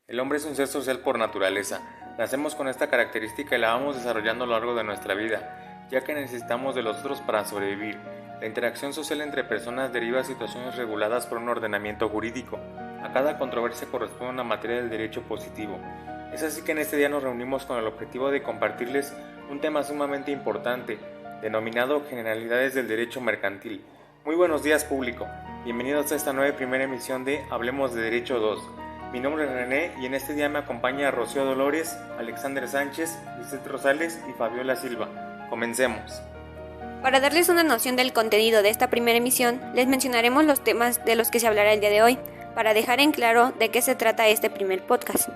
El hombre es un ser social por naturaleza. Nacemos con esta característica y la vamos desarrollando a lo largo de nuestra vida, ya que necesitamos de los otros para sobrevivir. La interacción social entre personas deriva de situaciones reguladas por un ordenamiento jurídico. A cada controversia corresponde una materia del derecho positivo. Es así que en este día nos reunimos con el objetivo de compartirles un tema sumamente importante, denominado Generalidades del Derecho Mercantil. Muy buenos días, público. Bienvenidos a esta nueva primera emisión de Hablemos de Derecho 2. Mi nombre es René y en este día me acompaña Rocío Dolores, Alexander Sánchez, Lisette Rosales y Fabiola Silva. Comencemos. Para darles una noción del contenido de esta primera emisión, les mencionaremos los temas de los que se hablará el día de hoy, para dejar en claro de qué se trata este primer podcast.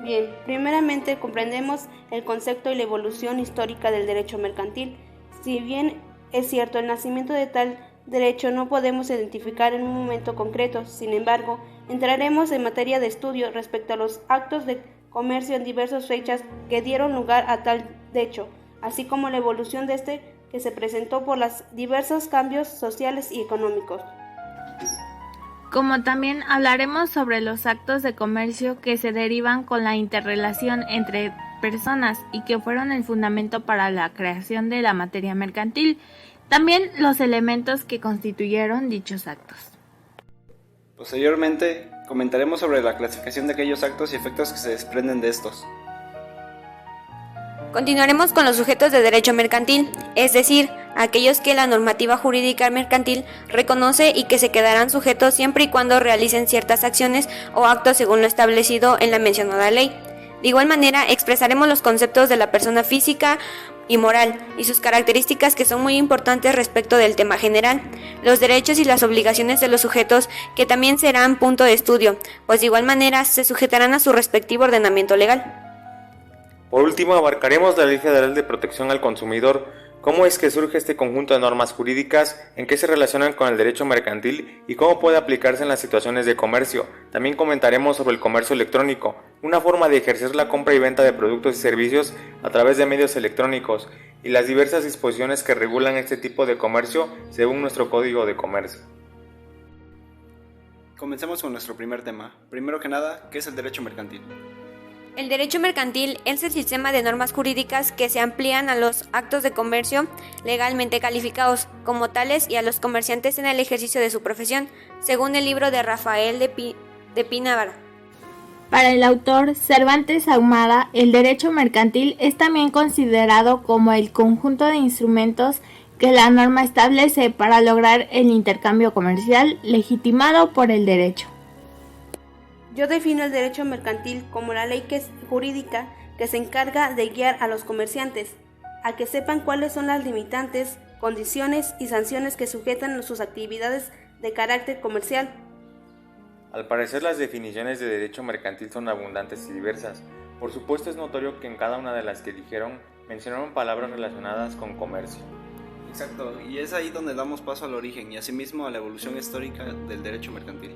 Bien, primeramente comprendemos el concepto y la evolución histórica del derecho mercantil. Si bien es cierto, el nacimiento de tal derecho no podemos identificar en un momento concreto, sin embargo, entraremos en materia de estudio respecto a los actos de comercio en diversas fechas que dieron lugar a tal derecho, así como la evolución de este que se presentó por los diversos cambios sociales y económicos. Como también hablaremos sobre los actos de comercio que se derivan con la interrelación entre personas y que fueron el fundamento para la creación de la materia mercantil, también los elementos que constituyeron dichos actos. Posteriormente, comentaremos sobre la clasificación de aquellos actos y efectos que se desprenden de estos. Continuaremos con los sujetos de derecho mercantil, es decir, aquellos que la normativa jurídica mercantil reconoce y que se quedarán sujetos siempre y cuando realicen ciertas acciones o actos según lo establecido en la mencionada ley. De igual manera, expresaremos los conceptos de la persona física y moral y sus características que son muy importantes respecto del tema general, los derechos y las obligaciones de los sujetos que también serán punto de estudio, pues de igual manera se sujetarán a su respectivo ordenamiento legal. Por último, abarcaremos la Ley Federal de Protección al Consumidor, cómo es que surge este conjunto de normas jurídicas, en qué se relacionan con el derecho mercantil y cómo puede aplicarse en las situaciones de comercio. También comentaremos sobre el comercio electrónico, una forma de ejercer la compra y venta de productos y servicios a través de medios electrónicos, y las diversas disposiciones que regulan este tipo de comercio según nuestro Código de Comercio. Comencemos con nuestro primer tema. Primero que nada, ¿qué es el derecho mercantil? El derecho mercantil es el sistema de normas jurídicas que se amplían a los actos de comercio legalmente calificados como tales y a los comerciantes en el ejercicio de su profesión, según el libro de Rafael de Pina. Para el autor Cervantes Ahumada, el derecho mercantil es también considerado como el conjunto de instrumentos que la norma establece para lograr el intercambio comercial legitimado por el derecho. Yo defino el derecho mercantil como la ley jurídica que se encarga de guiar a los comerciantes a que sepan cuáles son las limitantes, condiciones y sanciones que sujetan sus actividades de carácter comercial. Al parecer, las definiciones de derecho mercantil son abundantes y diversas. Por supuesto, es notorio que en cada una de las que dijeron mencionaron palabras relacionadas con comercio. Exacto, y es ahí donde damos paso al origen y asimismo a la evolución histórica del derecho mercantil.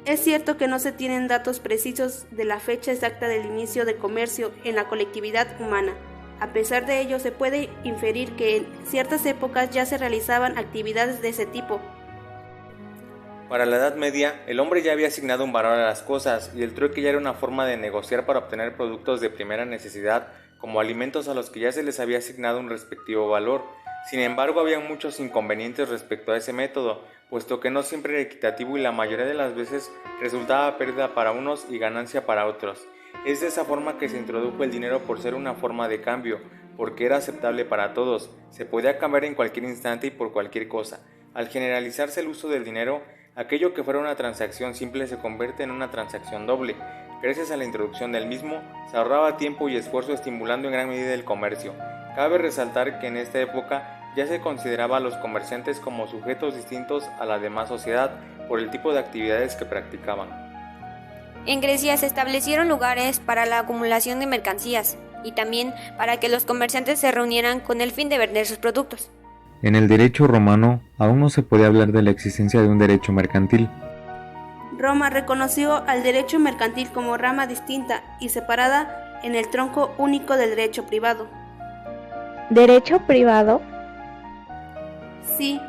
Es cierto que no se tienen datos precisos de la fecha exacta del inicio de comercio en la colectividad humana. A pesar de ello, se puede inferir que en ciertas épocas ya se realizaban actividades de ese tipo. Para la Edad Media, el hombre ya había asignado un valor a las cosas y el trueque ya era una forma de negociar para obtener productos de primera necesidad, como alimentos a los que ya se les había asignado un respectivo valor. Sin embargo, había muchos inconvenientes respecto a ese método, puesto que no siempre era equitativo y la mayoría de las veces resultaba pérdida para unos y ganancia para otros. Es de esa forma que se introdujo el dinero por ser una forma de cambio, porque era aceptable para todos, se podía cambiar en cualquier instante y por cualquier cosa. Al generalizarse el uso del dinero, aquello que fuera una transacción simple se convierte en una transacción doble. Gracias a la introducción del mismo, se ahorraba tiempo y esfuerzo estimulando en gran medida el comercio. Cabe resaltar que en esta época ya se consideraba a los comerciantes como sujetos distintos a la demás sociedad por el tipo de actividades que practicaban. En Grecia se establecieron lugares para la acumulación de mercancías y también para que los comerciantes se reunieran con el fin de vender sus productos. En el derecho romano aún no se podía hablar de la existencia de un derecho mercantil. Roma reconoció al derecho mercantil como rama distinta y separada en el tronco único del derecho privado. ¿Derecho privado? Sí,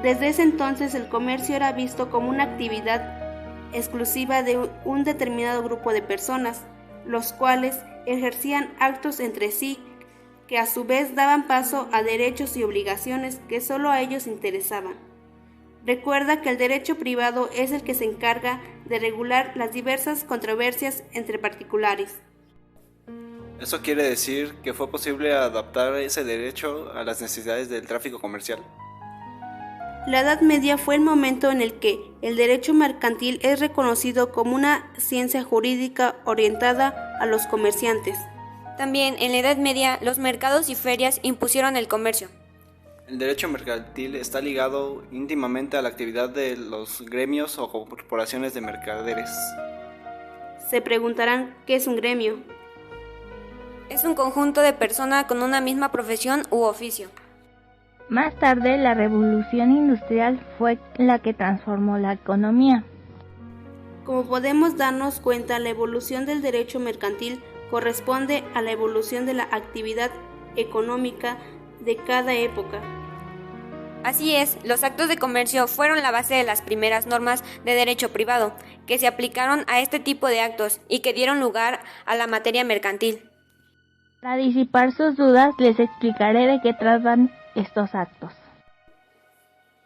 desde ese entonces el comercio era visto como una actividad exclusiva de un determinado grupo de personas, los cuales ejercían actos entre sí que a su vez daban paso a derechos y obligaciones que solo a ellos interesaban. Recuerda que el derecho privado es el que se encarga de regular las diversas controversias entre particulares. Eso quiere decir que fue posible adaptar ese derecho a las necesidades del tráfico comercial. La Edad Media fue el momento en el que el derecho mercantil es reconocido como una ciencia jurídica orientada a los comerciantes. También en la Edad Media los mercados y ferias impusieron el comercio. El derecho mercantil está ligado íntimamente a la actividad de los gremios o corporaciones de mercaderes. Se preguntarán, ¿qué es un gremio? Es un conjunto de personas con una misma profesión u oficio. Más tarde, la revolución industrial fue la que transformó la economía. Como podemos darnos cuenta, la evolución del derecho mercantil corresponde a la evolución de la actividad económica de cada época. Así es, los actos de comercio fueron la base de las primeras normas de derecho privado, que se aplicaron a este tipo de actos y que dieron lugar a la materia mercantil. Para disipar sus dudas, les explicaré de qué tratan estos actos.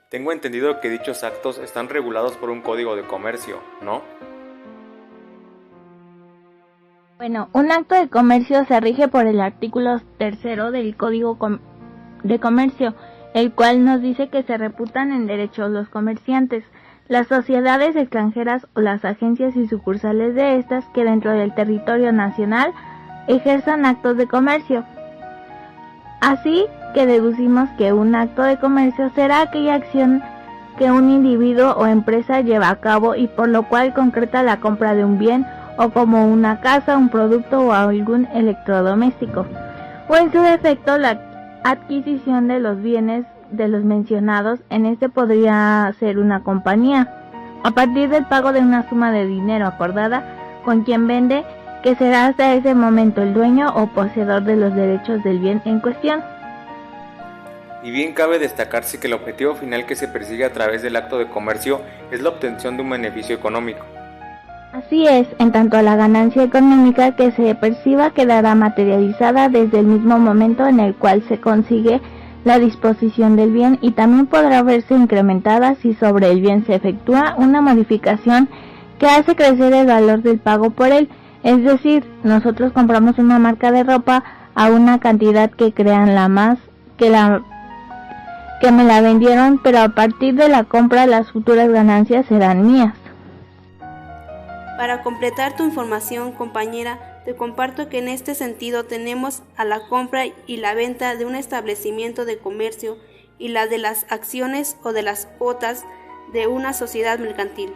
Tengo entendido que dichos actos están regulados por un código de comercio, ¿no? Bueno, un acto de comercio se rige por el artículo 3 del Código de Comercio, el cual nos dice que se reputan en derecho los comerciantes, las sociedades extranjeras o las agencias y sucursales de estas que dentro del territorio nacional ejerzan actos de comercio. Así que deducimos que un acto de comercio será aquella acción que un individuo o empresa lleva a cabo y por lo cual concreta la compra de un bien o como una casa, un producto o algún electrodoméstico, o en su defecto la adquisición de los bienes de los mencionados. En este podría ser una compañía, a partir del pago de una suma de dinero acordada con quien vende, que será hasta ese momento el dueño o poseedor de los derechos del bien en cuestión. Y bien cabe destacarse que el objetivo final que se persigue a través del acto de comercio es la obtención de un beneficio económico. Así es, en tanto a la ganancia económica que se perciba quedará materializada desde el mismo momento en el cual se consigue la disposición del bien y también podrá verse incrementada si sobre el bien se efectúa una modificación que hace crecer el valor del pago por él. Es decir, nosotros compramos una marca de ropa a una cantidad que crean la más que me la vendieron, pero a partir de la compra las futuras ganancias serán mías. Para completar tu información, compañera, te comparto que en este sentido tenemos a la compra y la venta de un establecimiento de comercio y la de las acciones o de las cuotas de una sociedad mercantil.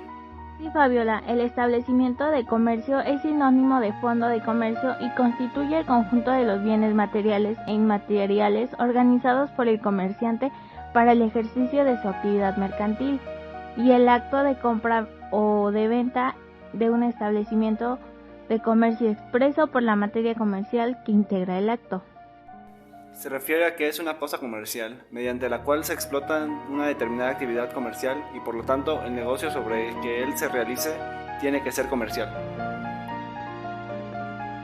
Sí, Fabiola, el establecimiento de comercio es sinónimo de fondo de comercio y constituye el conjunto de los bienes materiales e inmateriales organizados por el comerciante para el ejercicio de su actividad mercantil, y el acto de compra o de venta de un establecimiento de comercio expreso por la materia comercial que integra el acto. Se refiere a que es una cosa comercial, mediante la cual se explota una determinada actividad comercial y por lo tanto el negocio sobre el que él se realice tiene que ser comercial.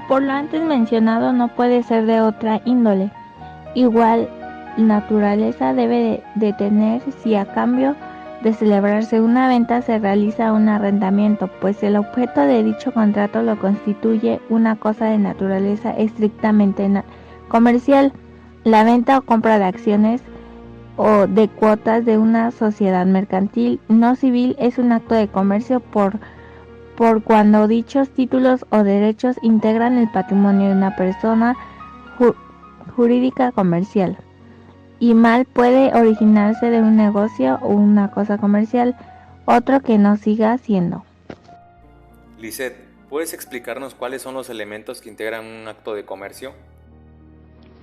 Por lo antes mencionado, no puede ser de otra índole. Igual naturaleza debe de tener si a cambio de celebrarse una venta se realiza un arrendamiento, pues el objeto de dicho contrato lo constituye una cosa de naturaleza estrictamente comercial. La venta o compra de acciones o de cuotas de una sociedad mercantil no civil es un acto de comercio por cuando dichos títulos o derechos integran el patrimonio de una persona jurídica comercial. Y mal puede originarse de un negocio o una cosa comercial, otro que no siga siendo. Lisette, ¿puedes explicarnos cuáles son los elementos que integran un acto de comercio?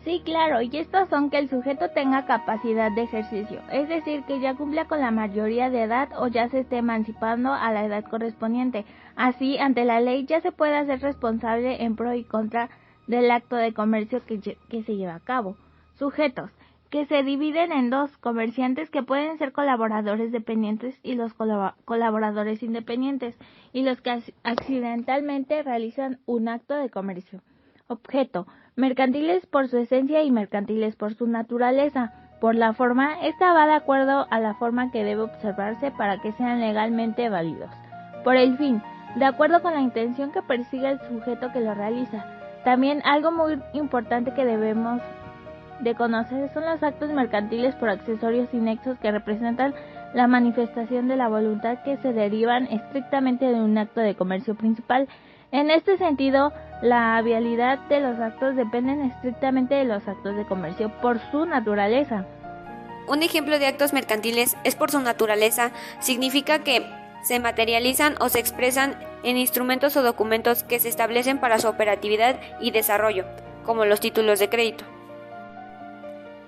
Sí, claro, y estos son que el sujeto tenga capacidad de ejercicio, es decir, que ya cumpla con la mayoría de edad o ya se esté emancipando a la edad correspondiente. Así, ante la ley ya se puede hacer responsable en pro y contra del acto de comercio que se lleva a cabo. Sujetos: que se dividen en dos: comerciantes, que pueden ser colaboradores dependientes, y los colaboradores independientes, y los que accidentalmente realizan un acto de comercio. Objeto: mercantiles por su esencia y mercantiles por su naturaleza. Por la forma, esta va de acuerdo a la forma que debe observarse para que sean legalmente válidos. Por el fin, de acuerdo con la intención que persigue el sujeto que lo realiza. También algo muy importante que debemos de conocer son los actos mercantiles por accesorios y nexos, que representan la manifestación de la voluntad que se derivan estrictamente de un acto de comercio principal. En este sentido, la vialidad de los actos dependen estrictamente de los actos de comercio por su naturaleza. Un ejemplo de actos mercantiles es por su naturaleza, significa que se materializan o se expresan en instrumentos o documentos que se establecen para su operatividad y desarrollo, como los títulos de crédito.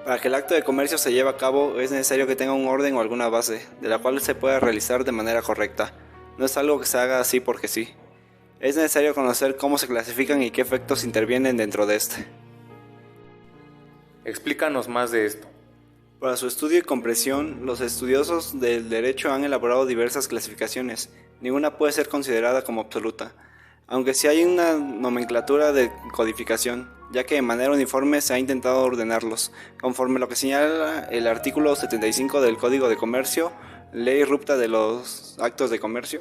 Para que el acto de comercio se lleve a cabo es necesario que tenga un orden o alguna base, de la cual se pueda realizar de manera correcta. No es algo que se haga así porque sí. Es necesario conocer cómo se clasifican y qué efectos intervienen dentro de este. Explícanos más de esto. Para su estudio y comprensión, los estudiosos del derecho han elaborado diversas clasificaciones. Ninguna puede ser considerada como absoluta, aunque sí hay una nomenclatura de codificación, ya que de manera uniforme se ha intentado ordenarlos, conforme a lo que señala el artículo 75 del Código de Comercio, ley rupta de los actos de comercio.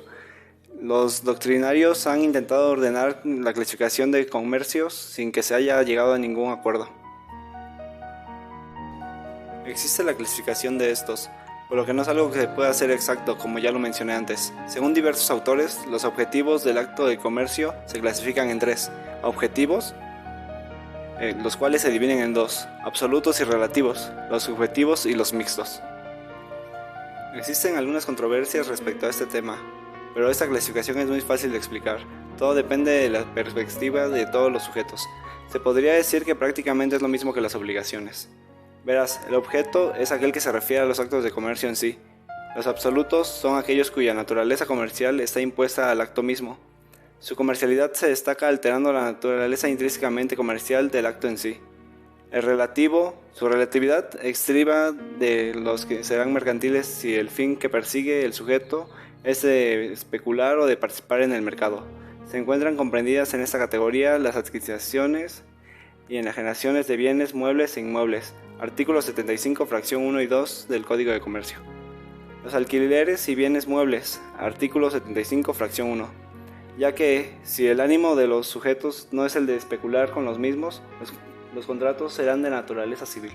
Los doctrinarios han intentado ordenar la clasificación de comercios sin que se haya llegado a ningún acuerdo. Existe la clasificación de estos, por lo que no es algo que se pueda hacer exacto, como ya lo mencioné antes. Según diversos autores, los objetivos del acto de comercio se clasifican en tres: objetivos, los cuales se dividen en dos: absolutos y relativos, los subjetivos y los mixtos. Existen algunas controversias respecto a este tema, pero esta clasificación es muy fácil de explicar. Todo depende de la perspectiva de todos los sujetos. Se podría decir que prácticamente es lo mismo que las obligaciones. Verás, el objeto es aquel que se refiere a los actos de comercio en sí. Los absolutos son aquellos cuya naturaleza comercial está impuesta al acto mismo. Su comercialidad se destaca alterando la naturaleza intrínsecamente comercial del acto en sí. El relativo, su relatividad estriba de los que serán mercantiles si el fin que persigue el sujeto es de especular o de participar en el mercado. Se encuentran comprendidas en esta categoría las adquisiciones y enajenaciones de bienes muebles e inmuebles, artículo 75, fracción 1 y 2 del Código de Comercio. Los alquileres y bienes muebles, artículo 75, fracción 1, ya que si el ánimo de los sujetos no es el de especular con los mismos, los contratos serán de naturaleza civil.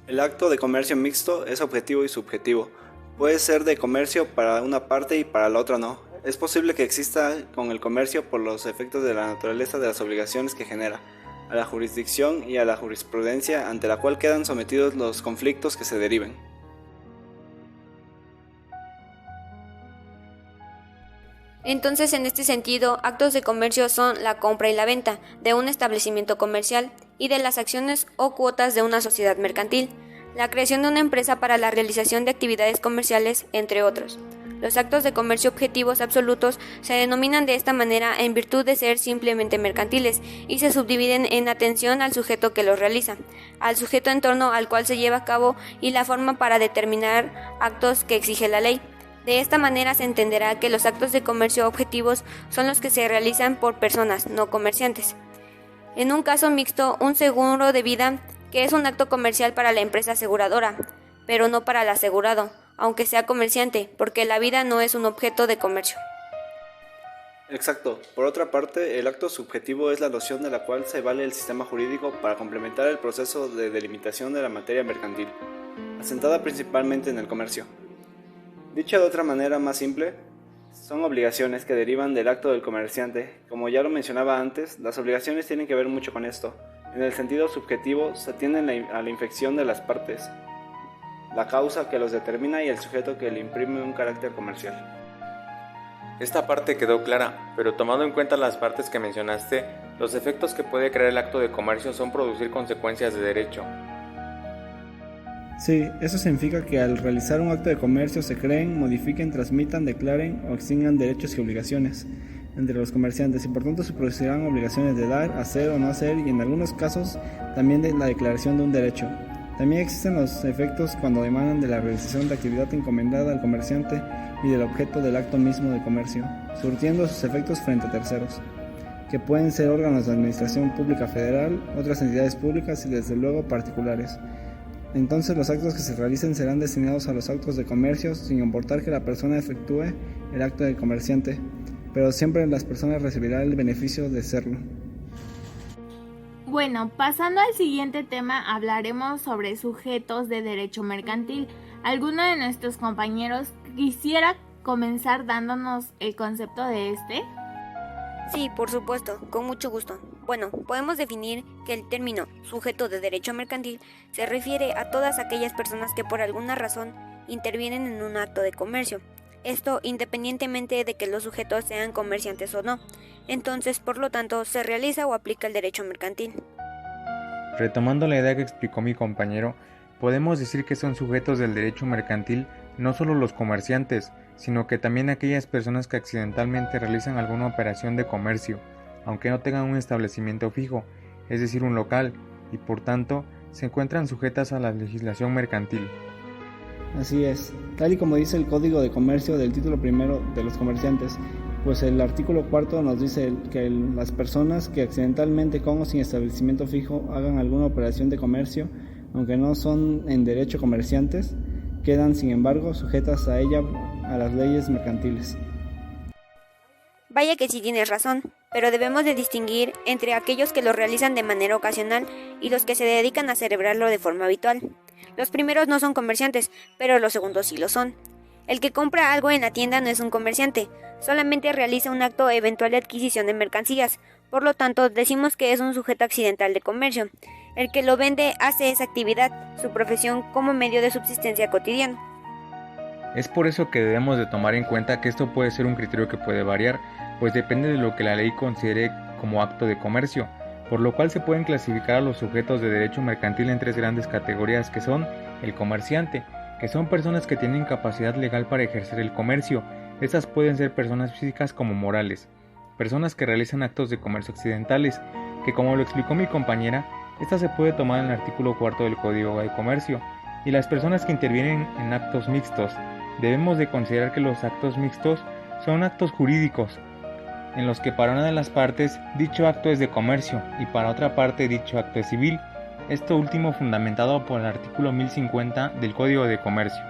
El acto de comercio mixto es objetivo y subjetivo. Puede ser de comercio para una parte y para la otra no. Es posible que exista con el comercio por los efectos de la naturaleza de las obligaciones que genera, a la jurisdicción y a la jurisprudencia ante la cual quedan sometidos los conflictos que se deriven. Entonces, en este sentido, actos de comercio son la compra y la venta de un establecimiento comercial y de las acciones o cuotas de una sociedad mercantil, la creación de una empresa para la realización de actividades comerciales, entre otros. Los actos de comercio objetivos absolutos se denominan de esta manera en virtud de ser simplemente mercantiles y se subdividen en atención al sujeto que los realiza, al sujeto en torno al cual se lleva a cabo y la forma para determinar actos que exige la ley. De esta manera se entenderá que los actos de comercio objetivos son los que se realizan por personas, no comerciantes. En un caso mixto, un seguro de vida, que es un acto comercial para la empresa aseguradora, pero no para el asegurado, aunque sea comerciante, porque la vida no es un objeto de comercio. Exacto. Por otra parte, el acto subjetivo es la noción de la cual se vale el sistema jurídico para complementar el proceso de delimitación de la materia mercantil, asentada principalmente en el comercio. Dicho de otra manera más simple, son obligaciones que derivan del acto del comerciante. Como ya lo mencionaba antes, las obligaciones tienen que ver mucho con esto. En el sentido subjetivo, se atienden a la infección de las partes, la causa que los determina y el sujeto que le imprime un carácter comercial. Esta parte quedó clara, pero tomando en cuenta las partes que mencionaste, los efectos que puede crear el acto de comercio son producir consecuencias de derecho. Sí, eso significa que al realizar un acto de comercio se creen, modifiquen, transmitan, declaren o extingan derechos y obligaciones entre los comerciantes y por tanto se producirán obligaciones de dar, hacer o no hacer y en algunos casos también de la declaración de un derecho. También existen los efectos cuando emanan de la realización de actividad encomendada al comerciante y del objeto del acto mismo de comercio, surtiendo sus efectos frente a terceros, que pueden ser órganos de administración pública federal, otras entidades públicas y desde luego particulares. Entonces los actos que se realicen serán destinados a los actos de comercio sin importar que la persona efectúe el acto del comerciante, pero siempre las personas recibirán el beneficio de serlo. Bueno, pasando al siguiente tema, hablaremos sobre sujetos de derecho mercantil. ¿Alguno de nuestros compañeros quisiera comenzar dándonos el concepto de este? Sí, por supuesto, con mucho gusto. Bueno, podemos definir que el término sujeto de derecho mercantil se refiere a todas aquellas personas que por alguna razón intervienen en un acto de comercio. Esto independientemente de que los sujetos sean comerciantes o no. Entonces, por lo tanto, se realiza o aplica el derecho mercantil. Retomando la idea que explicó mi compañero, podemos decir que son sujetos del derecho mercantil no solo los comerciantes, sino que también aquellas personas que accidentalmente realizan alguna operación de comercio, aunque no tengan un establecimiento fijo, es decir, un local, y por tanto se encuentran sujetas a la legislación mercantil. Así es, tal y como dice el Código de Comercio del título primero de los comerciantes, pues el artículo 4 nos dice que las personas que accidentalmente con o sin establecimiento fijo hagan alguna operación de comercio, aunque no son en derecho comerciantes, quedan sin embargo sujetas a ella a las leyes mercantiles. Vaya que sí tienes razón, pero debemos de distinguir entre aquellos que lo realizan de manera ocasional y los que se dedican a celebrarlo de forma habitual. Los primeros no son comerciantes, pero los segundos sí lo son. El que compra algo en la tienda no es un comerciante, solamente realiza un acto eventual de adquisición de mercancías, por lo tanto decimos que es un sujeto accidental de comercio. El que lo vende hace esa actividad, su profesión, como medio de subsistencia cotidiano. Es por eso que debemos de tomar en cuenta que esto puede ser un criterio que puede variar, pues depende de lo que la ley considere como acto de comercio, por lo cual se pueden clasificar a los sujetos de derecho mercantil en tres grandes categorías que son el comerciante, que son personas que tienen capacidad legal para ejercer el comercio. Estas pueden ser personas físicas como morales, personas que realizan actos de comercio accidentales, que como lo explicó mi compañera, esta se puede tomar en el artículo 4 del Código de Comercio, y las personas que intervienen en actos mixtos. Debemos de considerar que los actos mixtos son actos jurídicos, en los que para una de las partes dicho acto es de comercio y para otra parte dicho acto es civil, esto último fundamentado por el artículo 1050 del Código de Comercio.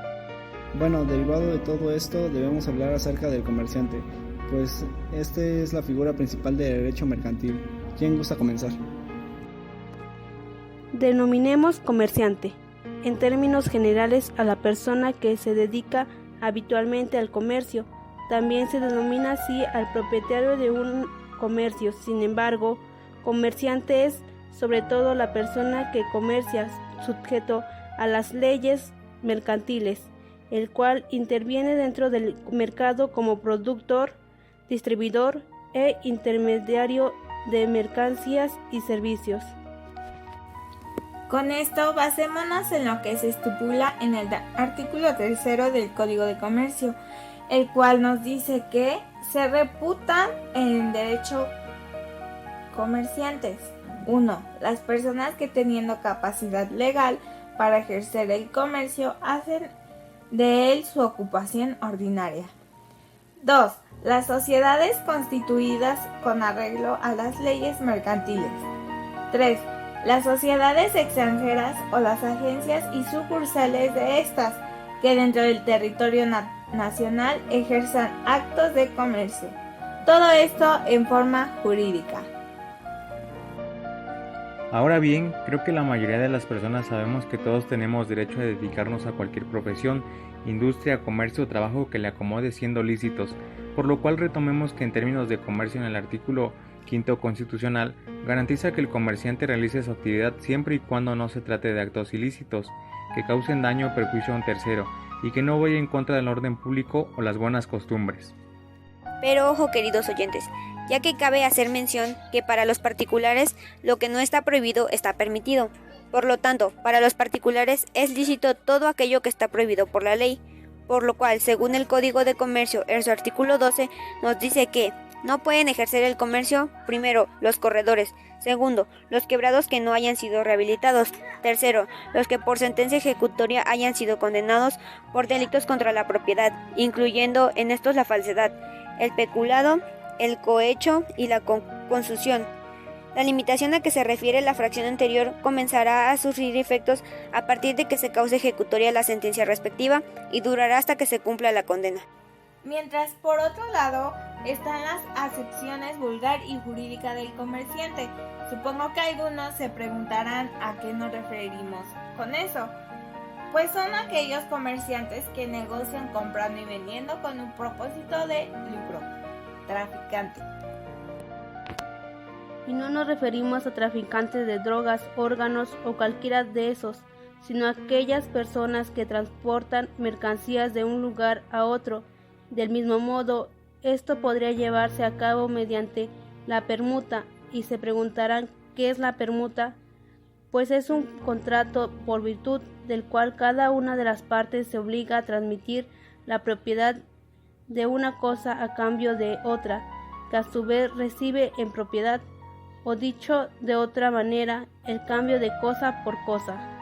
Bueno, derivado de todo esto debemos hablar acerca del comerciante, pues este es la figura principal del derecho mercantil. ¿Quién gusta comenzar? Denominemos comerciante, en términos generales, a la persona que se dedica habitualmente al comercio. También se denomina así al propietario de un comercio. Sin embargo, comerciante es sobre todo la persona que comercia, sujeto a las leyes mercantiles, el cual interviene dentro del mercado como productor, distribuidor e intermediario de mercancías y servicios. Con esto, basémonos en lo que se estipula en el artículo 3 del Código de Comercio, el cual nos dice que se reputan en derecho comerciantes. 1. Las personas que teniendo capacidad legal para ejercer el comercio hacen de él su ocupación ordinaria. 2. Las sociedades constituidas con arreglo a las leyes mercantiles. 3. Las sociedades extranjeras o las agencias y sucursales de estas que dentro del territorio nacional ejerzan actos de comercio. Todo esto en forma jurídica. Ahora bien, creo que la mayoría de las personas sabemos que todos tenemos derecho a dedicarnos a cualquier profesión, industria, comercio o trabajo que le acomode siendo lícitos, por lo cual retomemos que en términos de comercio en el artículo 5 constitucional garantiza que el comerciante realice su actividad siempre y cuando no se trate de actos ilícitos, que causen daño o perjuicio a un tercero, y que no vaya en contra del orden público o las buenas costumbres. Pero ojo, queridos oyentes, ya que cabe hacer mención que para los particulares lo que no está prohibido está permitido. Por lo tanto, para los particulares es lícito todo aquello que está prohibido por la ley, por lo cual, según el Código de Comercio en su artículo 12, nos dice que No pueden ejercer el comercio, primero, los corredores, segundo, los quebrados que no hayan sido rehabilitados, tercero, los que por sentencia ejecutoria hayan sido condenados por delitos contra la propiedad, incluyendo en estos la falsedad, el peculado, el cohecho y la consución. La limitación a que se refiere la fracción anterior comenzará a surgir efectos a partir de que se cause ejecutoria la sentencia respectiva y durará hasta que se cumpla la condena. Mientras por otro lado están las acepciones vulgar y jurídica del comerciante. Supongo que algunos se preguntarán a qué nos referimos con eso. Pues son aquellos comerciantes que negocian comprando y vendiendo con un propósito de lucro. Traficante. Y no nos referimos a traficantes de drogas, órganos o cualquiera de esos, sino a aquellas personas que transportan mercancías de un lugar a otro. Del mismo modo, esto podría llevarse a cabo mediante la permuta, y se preguntarán ¿qué es la permuta? Pues es un contrato por virtud del cual cada una de las partes se obliga a transmitir la propiedad de una cosa a cambio de otra, que a su vez recibe en propiedad, o dicho de otra manera, el cambio de cosa por cosa.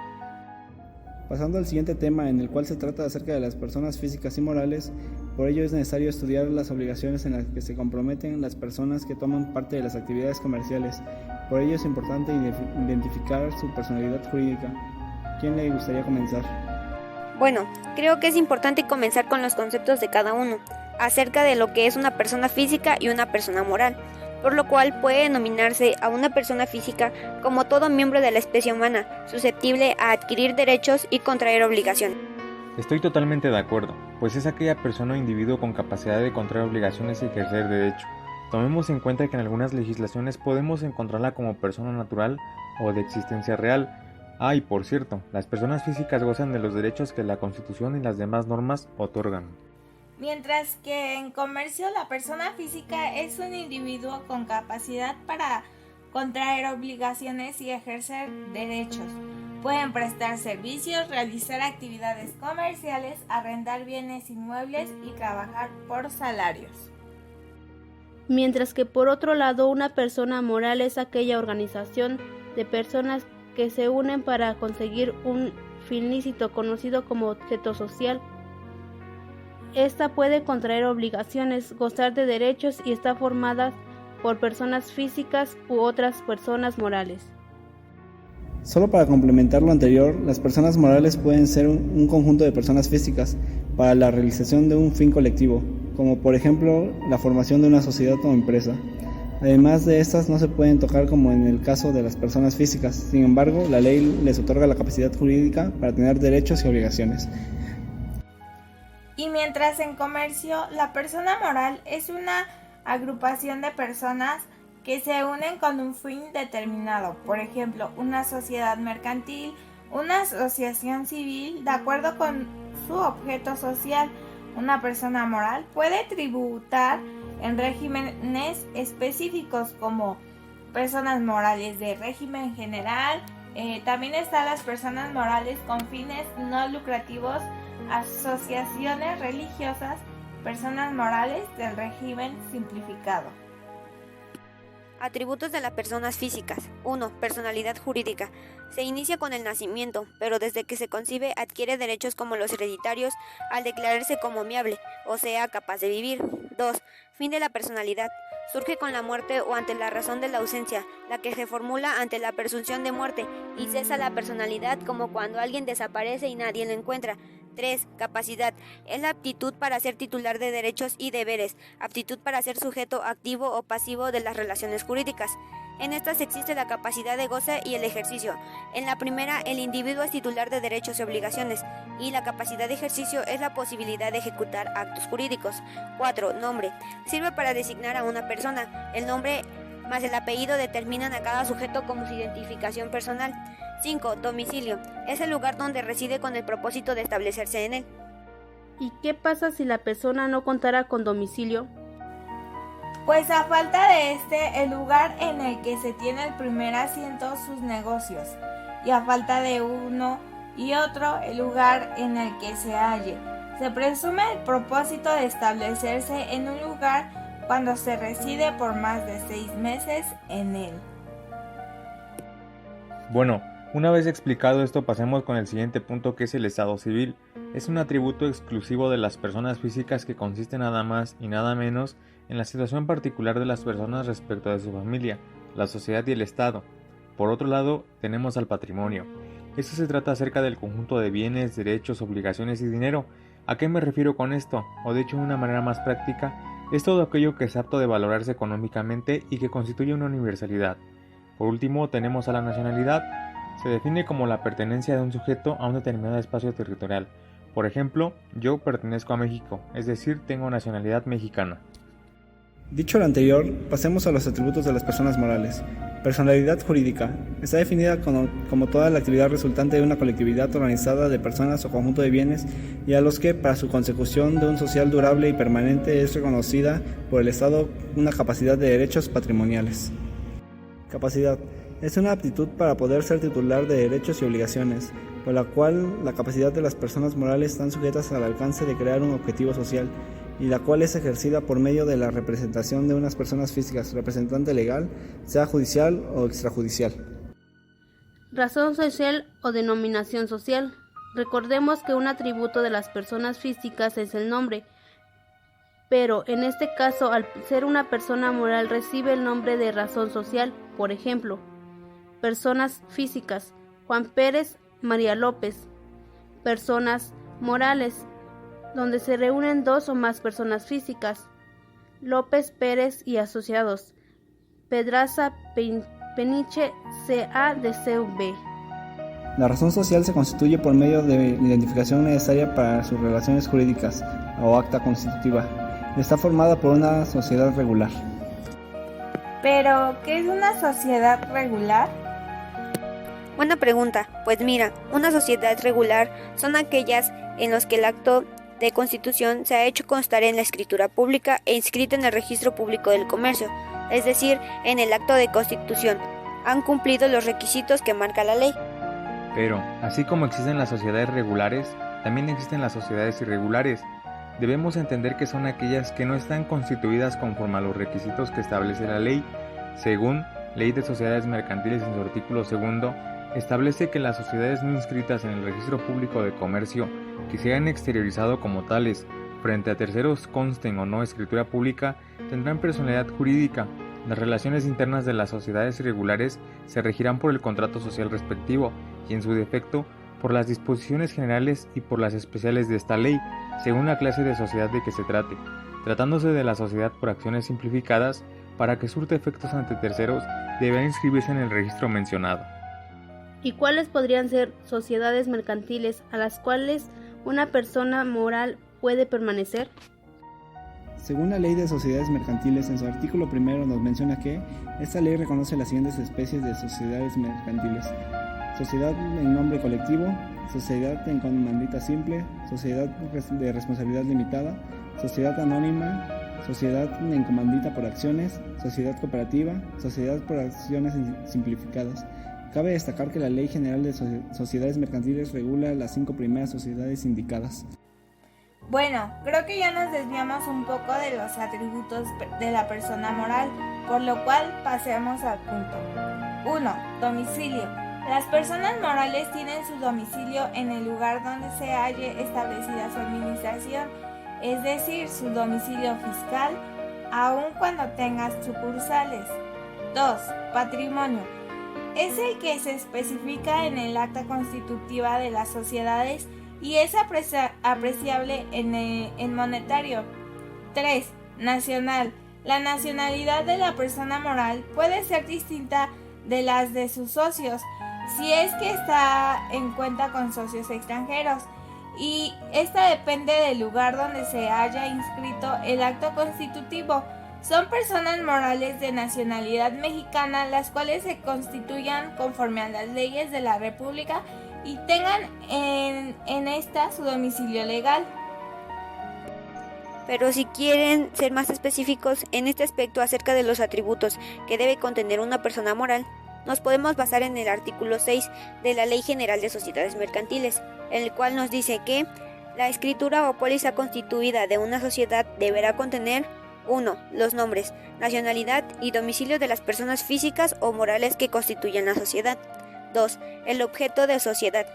Pasando al siguiente tema, en el cual se trata acerca de las personas físicas y morales, por ello es necesario estudiar las obligaciones en las que se comprometen las personas que toman parte de las actividades comerciales. Por ello es importante identificar su personalidad jurídica. ¿Quién le gustaría comenzar? Bueno, creo que es importante comenzar con los conceptos de cada uno, acerca de lo que es una persona física y una persona moral, por lo cual puede denominarse a una persona física como todo miembro de la especie humana, susceptible a adquirir derechos y contraer obligaciones. Estoy totalmente de acuerdo, pues es aquella persona o individuo con capacidad de contraer obligaciones y ejercer derecho. Tomemos en cuenta que en algunas legislaciones podemos encontrarla como persona natural o de existencia real. Y por cierto, las personas físicas gozan de los derechos que la Constitución y las demás normas otorgan. Mientras que en comercio la persona física es un individuo con capacidad para contraer obligaciones y ejercer derechos. Pueden prestar servicios, realizar actividades comerciales, arrendar bienes inmuebles y trabajar por salarios. Mientras que por otro lado una persona moral es aquella organización de personas que se unen para conseguir un fin lícito conocido como objeto social. Esta puede contraer obligaciones, gozar de derechos y está formada por personas físicas u otras personas morales. Solo para complementar lo anterior, las personas morales pueden ser un conjunto de personas físicas para la realización de un fin colectivo, como por ejemplo la formación de una sociedad o empresa. Además de estas no se pueden tocar como en el caso de las personas físicas, sin embargo la ley les otorga la capacidad jurídica para tener derechos y obligaciones. Y mientras en comercio la persona moral es una agrupación de personas que se unen con un fin determinado, por ejemplo, una sociedad mercantil, una asociación civil, de acuerdo con su objeto social. Una persona moral puede tributar en regímenes específicos como personas morales de régimen general. También están las personas morales con fines no lucrativos, asociaciones religiosas, personas morales del régimen simplificado. Atributos de las personas físicas. 1. Personalidad jurídica. Se inicia con el nacimiento, pero desde que se concibe adquiere derechos como los hereditarios al declararse como miable, o sea, capaz de vivir. 2. Fin de la personalidad. Surge con la muerte o ante la razón de la ausencia, la que se formula ante la presunción de muerte, y cesa la personalidad como cuando alguien desaparece y nadie lo encuentra. 3. Capacidad. Es la aptitud para ser titular de derechos y deberes, aptitud para ser sujeto activo o pasivo de las relaciones jurídicas. En estas existe la capacidad de goce y el ejercicio. En la primera, el individuo es titular de derechos y obligaciones, y la capacidad de ejercicio es la posibilidad de ejecutar actos jurídicos. 4. Nombre. Sirve para designar a una persona. El nombre más el apellido determinan a cada sujeto como su identificación personal. 5. Domicilio. Es el lugar donde reside con el propósito de establecerse en él. ¿Y qué pasa si la persona no contara con domicilio? Pues a falta de el lugar en el que se tiene el primer asiento sus negocios, y a falta de uno y otro, el lugar en el que se halle. Se presume el propósito de establecerse en un lugar cuando se reside por más de 6 meses en él. Bueno, una vez explicado esto, pasemos con el siguiente punto, que es el estado civil. Es un atributo exclusivo de las personas físicas que consiste nada más y nada menos en la situación particular de las personas respecto de su familia, la sociedad y el Estado. Por otro lado, tenemos al patrimonio. Esto se trata acerca del conjunto de bienes, derechos, obligaciones y dinero. ¿A qué me refiero con esto? O dicho de una manera más práctica, es todo aquello que es apto de valorarse económicamente y que constituye una universalidad. Por último, tenemos a la nacionalidad. Se define como la pertenencia de un sujeto a un determinado espacio territorial. Por ejemplo, yo pertenezco a México, es decir, tengo nacionalidad mexicana. Dicho lo anterior, pasemos a los atributos de las personas morales. Personalidad jurídica. Está definida como toda la actividad resultante de una colectividad organizada de personas o conjunto de bienes y a los que, para su consecución de un social durable y permanente, es reconocida por el Estado una capacidad de derechos patrimoniales. Capacidad. Es una aptitud para poder ser titular de derechos y obligaciones, por la cual la capacidad de las personas morales están sujetas al alcance de crear un objetivo social, y la cual es ejercida por medio de la representación de unas personas físicas, representante legal, sea judicial o extrajudicial. Razón social o denominación social. Recordemos que un atributo de las personas físicas es el nombre, pero en este caso, al ser una persona moral, recibe el nombre de razón social. Por ejemplo, personas físicas: Juan Pérez, María López. Personas morales, donde se reúnen dos o más personas físicas: López, Pérez y asociados. Pedraza, Peniche, C.A. de C.V. La razón social se constituye por medio de la identificación necesaria para sus relaciones jurídicas o acta constitutiva. Está formada por una sociedad regular. Pero, ¿qué es una sociedad regular? Buena pregunta. Pues mira, una sociedad regular son aquellas en las que el acto de constitución se ha hecho constar en la escritura pública e inscrito en el registro público del comercio, es decir, en el acto de constitución. Han cumplido los requisitos que marca la ley. Pero, así como existen las sociedades regulares, también existen las sociedades irregulares. Debemos entender que son aquellas que no están constituidas conforme a los requisitos que establece la ley. Según Ley de Sociedades Mercantiles en su artículo 2, establece que las sociedades no inscritas en el registro público de comercio, que se hayan exteriorizado como tales, frente a terceros consten o no escritura pública, tendrán personalidad jurídica. Las relaciones internas de las sociedades irregulares se regirán por el contrato social respectivo y, en su defecto, por las disposiciones generales y por las especiales de esta ley, según la clase de sociedad de que se trate. Tratándose de la sociedad por acciones simplificadas, para que surte efectos ante terceros, deberá inscribirse en el registro mencionado. ¿Y cuáles podrían ser sociedades mercantiles a las cuales una persona moral puede permanecer? Según la Ley de Sociedades Mercantiles, en su artículo 1 nos menciona que esta ley reconoce las siguientes especies de sociedades mercantiles: sociedad en nombre colectivo, sociedad en comandita simple, sociedad de responsabilidad limitada, sociedad anónima, sociedad en comandita por acciones, sociedad cooperativa, sociedad por acciones simplificadas. Cabe destacar que la Ley General de Sociedades Mercantiles regula las 5 primeras sociedades indicadas. Bueno, creo que ya nos desviamos un poco de los atributos de la persona moral, por lo cual pasemos al punto 1. Domicilio. Las personas morales tienen su domicilio en el lugar donde se halle establecida su administración, es decir, su domicilio fiscal, aun cuando tengas sucursales. 2. Patrimonio. Es el que se especifica en el acta constitutiva de las sociedades y es apreciable en monetario. 3. Nacional. La nacionalidad de la persona moral puede ser distinta de las de sus socios, si es que está en cuenta con socios extranjeros, y esta depende del lugar donde se haya inscrito el acto constitutivo. Son personas morales de nacionalidad mexicana las cuales se constituyan conforme a las leyes de la República y tengan en esta su domicilio legal. Pero si quieren ser más específicos en este aspecto acerca de los atributos que debe contener una persona moral, nos podemos basar en el artículo 6 de la Ley General de Sociedades Mercantiles, en el cual nos dice que la escritura o póliza constituida de una sociedad deberá contener 1. Los nombres, nacionalidad y domicilio de las personas físicas o morales que constituyen la sociedad. 2. El objeto de sociedad.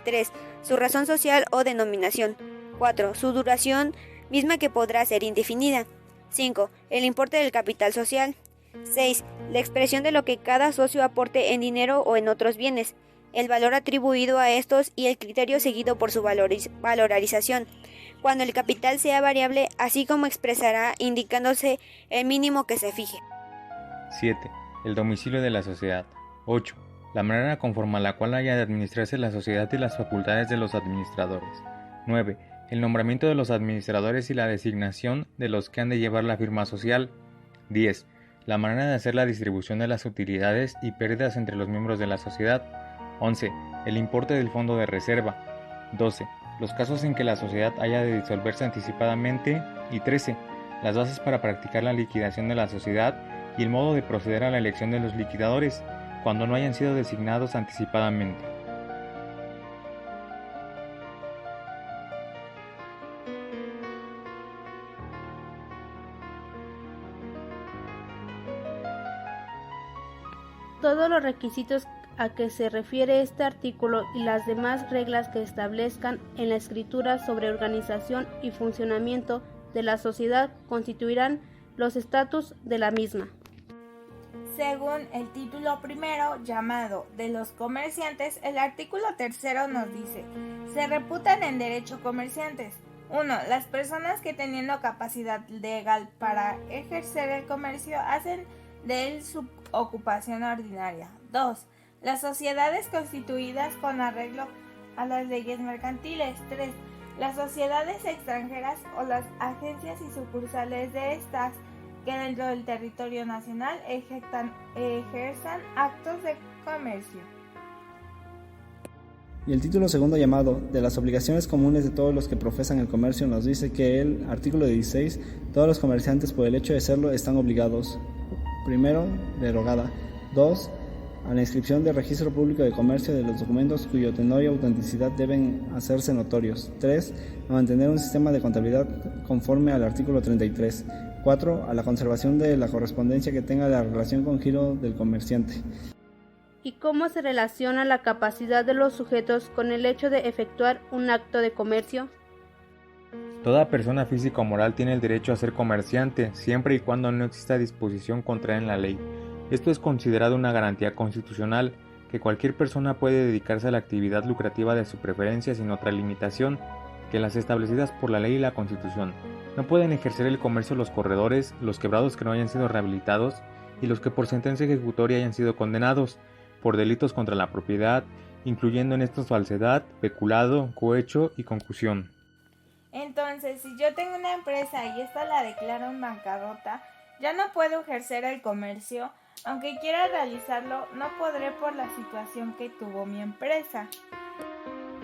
3. Su razón social o denominación. 4. Su duración, misma que podrá ser indefinida. 5. El importe del capital social. 6. La expresión de lo que cada socio aporte en dinero o en otros bienes, el valor atribuido a estos y el criterio seguido por su valorización, cuando el capital sea variable, así como expresará indicándose el mínimo que se fije. 7. El domicilio de la sociedad. 8. La manera conforme a la cual haya de administrarse la sociedad y las facultades de los administradores. 9. El nombramiento de los administradores y la designación de los que han de llevar la firma social. 10. La manera de hacer la distribución de las utilidades y pérdidas entre los miembros de la sociedad. 11. El importe del fondo de reserva. 12. Los casos en que la sociedad haya de disolverse anticipadamente. Y 13. Las bases para practicar la liquidación de la sociedad y el modo de proceder a la elección de los liquidadores, cuando no hayan sido designados anticipadamente. Todos los requisitos a que se refiere este artículo y las demás reglas que establezcan en la escritura sobre organización y funcionamiento de la sociedad constituirán los estatus de la misma. Según el título primero, llamado de los comerciantes, el artículo 3 nos dice: se reputan en derecho comerciantes. 1. Las personas que teniendo capacidad legal para ejercer el comercio hacen de él su ocupación ordinaria. 2. Las sociedades constituidas con arreglo a las leyes mercantiles. 3. Las sociedades extranjeras o las agencias y sucursales de estas que dentro del territorio nacional ejerzan actos de comercio. Y el título segundo, llamado de las obligaciones comunes de todos los que profesan el comercio, nos dice que el artículo 16, todos los comerciantes por el hecho de serlo están obligados. Primero, derogada. 2. A la inscripción del registro público de comercio de los documentos cuyo tenor y autenticidad deben hacerse notorios. 3. A mantener un sistema de contabilidad conforme al artículo 33. 4. A la conservación de la correspondencia que tenga la relación con giro del comerciante. ¿Y cómo se relaciona la capacidad de los sujetos con el hecho de efectuar un acto de comercio? Toda persona física o moral tiene el derecho a ser comerciante, siempre y cuando no exista disposición contraria en la ley. Esto es considerado una garantía constitucional, que cualquier persona puede dedicarse a la actividad lucrativa de su preferencia sin otra limitación que las establecidas por la ley y la Constitución. No pueden ejercer el comercio los corredores, los quebrados que no hayan sido rehabilitados y los que por sentencia ejecutoria hayan sido condenados por delitos contra la propiedad, incluyendo en estos falsedad, peculado, cohecho y concusión. Entonces, si yo tengo una empresa y esta la declaro en bancarrota, ya no puedo ejercer el comercio. Aunque quiera realizarlo, no podré por la situación que tuvo mi empresa.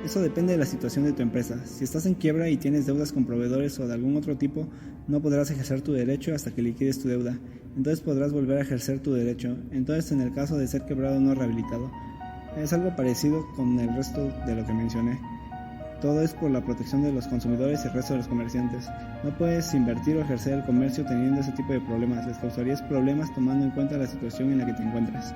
Eso depende de la situación de tu empresa. Si estás en quiebra y tienes deudas con proveedores o de algún otro tipo, no podrás ejercer tu derecho hasta que liquides tu deuda. Entonces podrás volver a ejercer tu derecho. Entonces, en el caso de ser quebrado no rehabilitado, es algo parecido con el resto de lo que mencioné. Todo es por la protección de los consumidores y el resto de los comerciantes. No puedes invertir o ejercer el comercio teniendo ese tipo de problemas. Les causarías problemas tomando en cuenta la situación en la que te encuentras.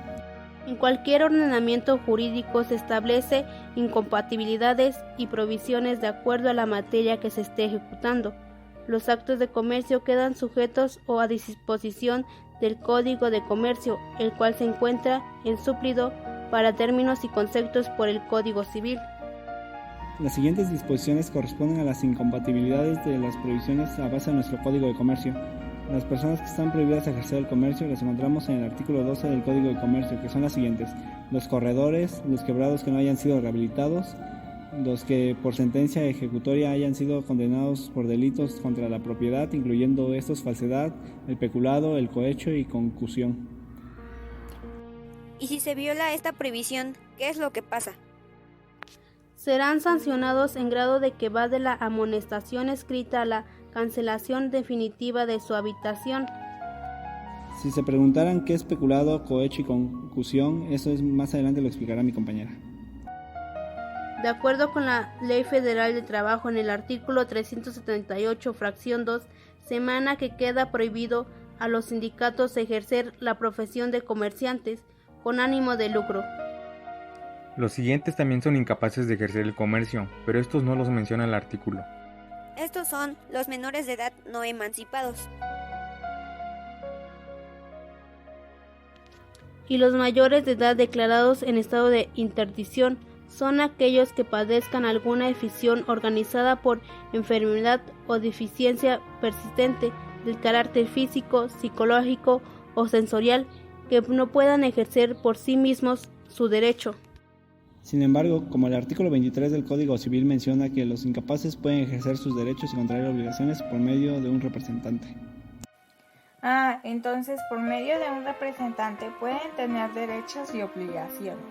En cualquier ordenamiento jurídico se establece incompatibilidades y provisiones de acuerdo a la materia que se esté ejecutando. Los actos de comercio quedan sujetos o a disposición del Código de Comercio, el cual se encuentra en suplido para términos y conceptos por el Código Civil. Las siguientes disposiciones corresponden a las incompatibilidades de las provisiones a base de nuestro Código de Comercio. Las personas que están prohibidas a ejercer el comercio las encontramos en el artículo 12 del Código de Comercio, que son las siguientes: los corredores, los quebrados que no hayan sido rehabilitados, los que por sentencia ejecutoria hayan sido condenados por delitos contra la propiedad, incluyendo estos falsedad, el peculado, el cohecho y concusión. Y si se viola esta prohibición, ¿qué es lo que pasa? Serán sancionados en grado de que va de la amonestación escrita a la cancelación definitiva de su habitación. Si se preguntaran qué es peculado, cohecho y concusión, eso es más adelante lo explicará mi compañera. De acuerdo con la Ley Federal de Trabajo, en el artículo 378, fracción 2, semana que queda prohibido a los sindicatos ejercer la profesión de comerciantes con ánimo de lucro. Los siguientes también son incapaces de ejercer el comercio, pero estos no los menciona el artículo. Estos son los menores de edad no emancipados. Y los mayores de edad declarados en estado de interdicción son aquellos que padezcan alguna afección organizada por enfermedad o deficiencia persistente del carácter físico, psicológico o sensorial que no puedan ejercer por sí mismos su derecho. Sin embargo, como el artículo 23 del Código Civil menciona que los incapaces pueden ejercer sus derechos y contraer obligaciones por medio de un representante. Entonces por medio de un representante pueden tener derechos y obligaciones.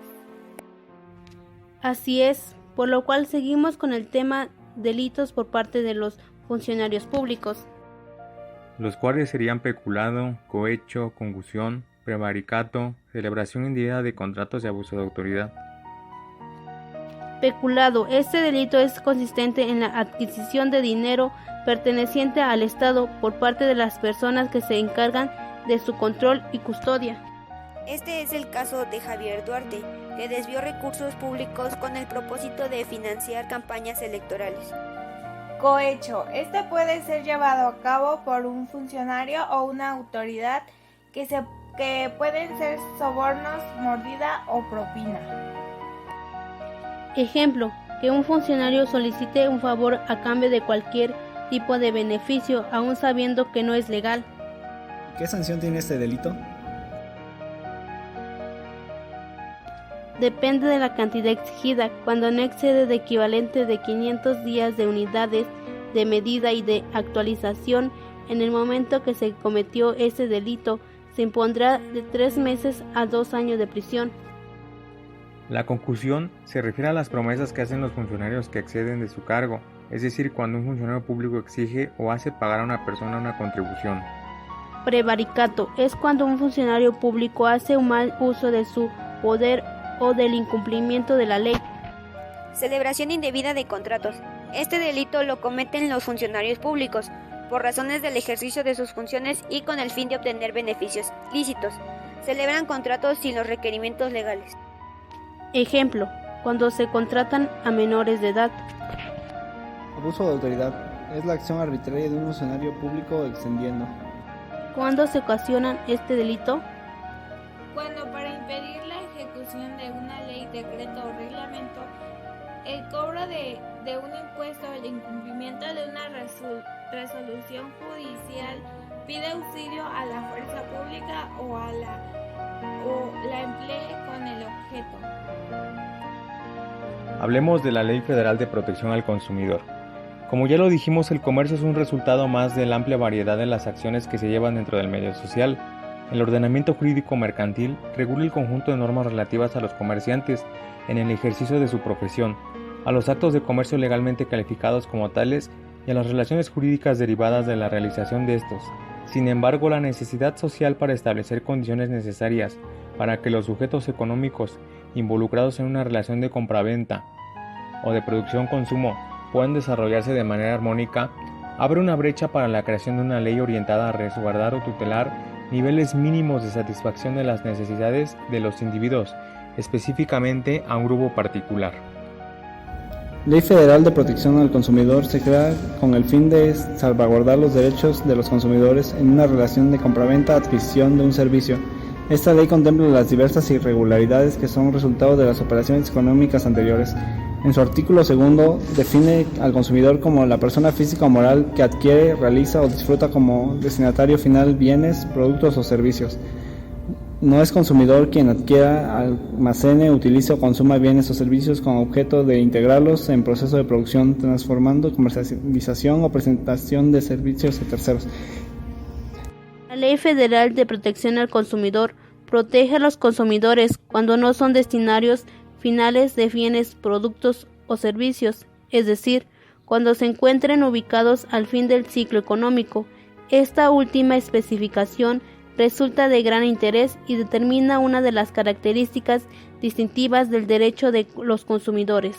Así es, por lo cual seguimos con el tema delitos por parte de los funcionarios públicos. Los cuales serían peculado, cohecho, concusión, prevaricato, celebración indebida de contratos y abuso de autoridad. Peculado. Este delito es consistente en la adquisición de dinero perteneciente al Estado por parte de las personas que se encargan de su control y custodia. Este es el caso de Javier Duarte, que desvió recursos públicos con el propósito de financiar campañas electorales. Cohecho. Este puede ser llevado a cabo por un funcionario o una autoridad que pueden ser sobornos, mordida o propina. Ejemplo, que un funcionario solicite un favor a cambio de cualquier tipo de beneficio, aun sabiendo que no es legal. ¿Qué sanción tiene este delito? Depende de la cantidad exigida, cuando no excede de equivalente de 500 días de unidades de medida y de actualización. En el momento que se cometió ese delito, se impondrá de 3 meses a 2 años de prisión. La concusión se refiere a las promesas que hacen los funcionarios que exceden de su cargo, es decir, cuando un funcionario público exige o hace pagar a una persona una contribución. Prevaricato es cuando un funcionario público hace un mal uso de su poder o del incumplimiento de la ley. Celebración indebida de contratos. Este delito lo cometen los funcionarios públicos por razones del ejercicio de sus funciones y con el fin de obtener beneficios lícitos. Celebran contratos sin los requerimientos legales. Ejemplo, cuando se contratan a menores de edad. Abuso de autoridad es la acción arbitraria de un funcionario público extendiendo. ¿Cuándo se ocasiona este delito? Cuando para impedir la ejecución de una ley, decreto o reglamento, el cobro de un impuesto o el incumplimiento de una resolución judicial pide auxilio a la fuerza pública o la emplee con el objeto. Hablemos de la Ley Federal de Protección al Consumidor. Como ya lo dijimos, el comercio es un resultado más de la amplia variedad de las acciones que se llevan dentro del medio social. El ordenamiento jurídico mercantil regula el conjunto de normas relativas a los comerciantes en el ejercicio de su profesión, a los actos de comercio legalmente calificados como tales y a las relaciones jurídicas derivadas de la realización de estos. Sin embargo, la necesidad social para establecer condiciones necesarias para que los sujetos económicos involucrados en una relación de compraventa o de producción-consumo puedan desarrollarse de manera armónica, abre una brecha para la creación de una ley orientada a resguardar o tutelar niveles mínimos de satisfacción de las necesidades de los individuos, específicamente a un grupo particular. Ley Federal de Protección al Consumidor se crea con el fin de salvaguardar los derechos de los consumidores en una relación de compraventa-adquisición de un servicio. Esta ley contempla las diversas irregularidades que son resultado de las operaciones económicas anteriores. En su artículo 2 define al consumidor como la persona física o moral que adquiere, realiza o disfruta como destinatario final bienes, productos o servicios. No es consumidor quien adquiera, almacene, utilice o consuma bienes o servicios con objeto de integrarlos en proceso de producción, transformando, comercialización o presentación de servicios a terceros. La Ley Federal de Protección al Consumidor protege a los consumidores cuando no son destinatarios finales de bienes, productos o servicios, es decir, cuando se encuentren ubicados al fin del ciclo económico. Esta última especificación resulta de gran interés y determina una de las características distintivas del derecho de los consumidores.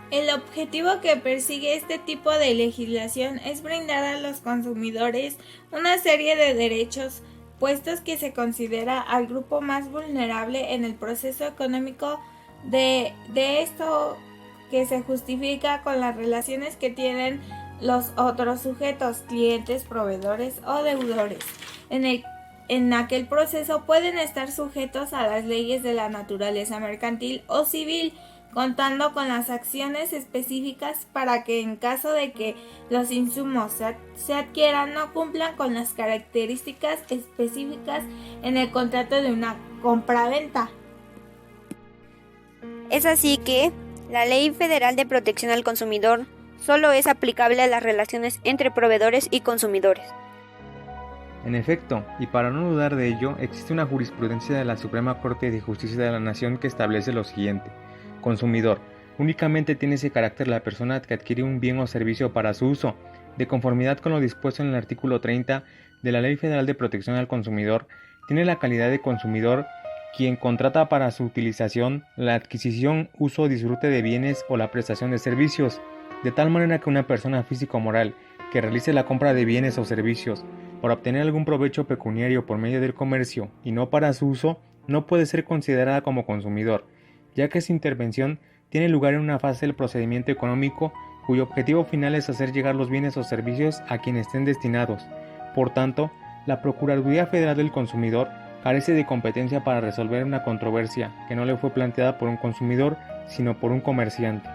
El objetivo que persigue este tipo de legislación es brindar a los consumidores una serie de derechos, puestos que se considera al grupo más vulnerable en el proceso económico de esto que se justifica con las relaciones que tienen los otros sujetos, clientes, proveedores o deudores. En aquel proceso pueden estar sujetos a las leyes de la naturaleza mercantil o civil, contando con las acciones específicas para que en caso de que los insumos se adquieran no cumplan con las características específicas en el contrato de una compraventa. Es así que la Ley Federal de Protección al Consumidor solo es aplicable a las relaciones entre proveedores y consumidores. En efecto, y para no dudar de ello, existe una jurisprudencia de la Suprema Corte de Justicia de la Nación que establece lo siguiente: consumidor. Únicamente tiene ese carácter la persona que adquiere un bien o servicio para su uso, de conformidad con lo dispuesto en el artículo 30 de la Ley Federal de Protección al Consumidor. Tiene la calidad de consumidor quien contrata para su utilización, la adquisición, uso o disfrute de bienes o la prestación de servicios, de tal manera que una persona física o moral que realice la compra de bienes o servicios para obtener algún provecho pecuniario por medio del comercio y no para su uso, no puede ser considerada como consumidor, ya que esa intervención tiene lugar en una fase del procedimiento económico cuyo objetivo final es hacer llegar los bienes o servicios a quienes estén destinados. Por tanto, la Procuraduría Federal del Consumidor carece de competencia para resolver una controversia que no le fue planteada por un consumidor, sino por un comerciante.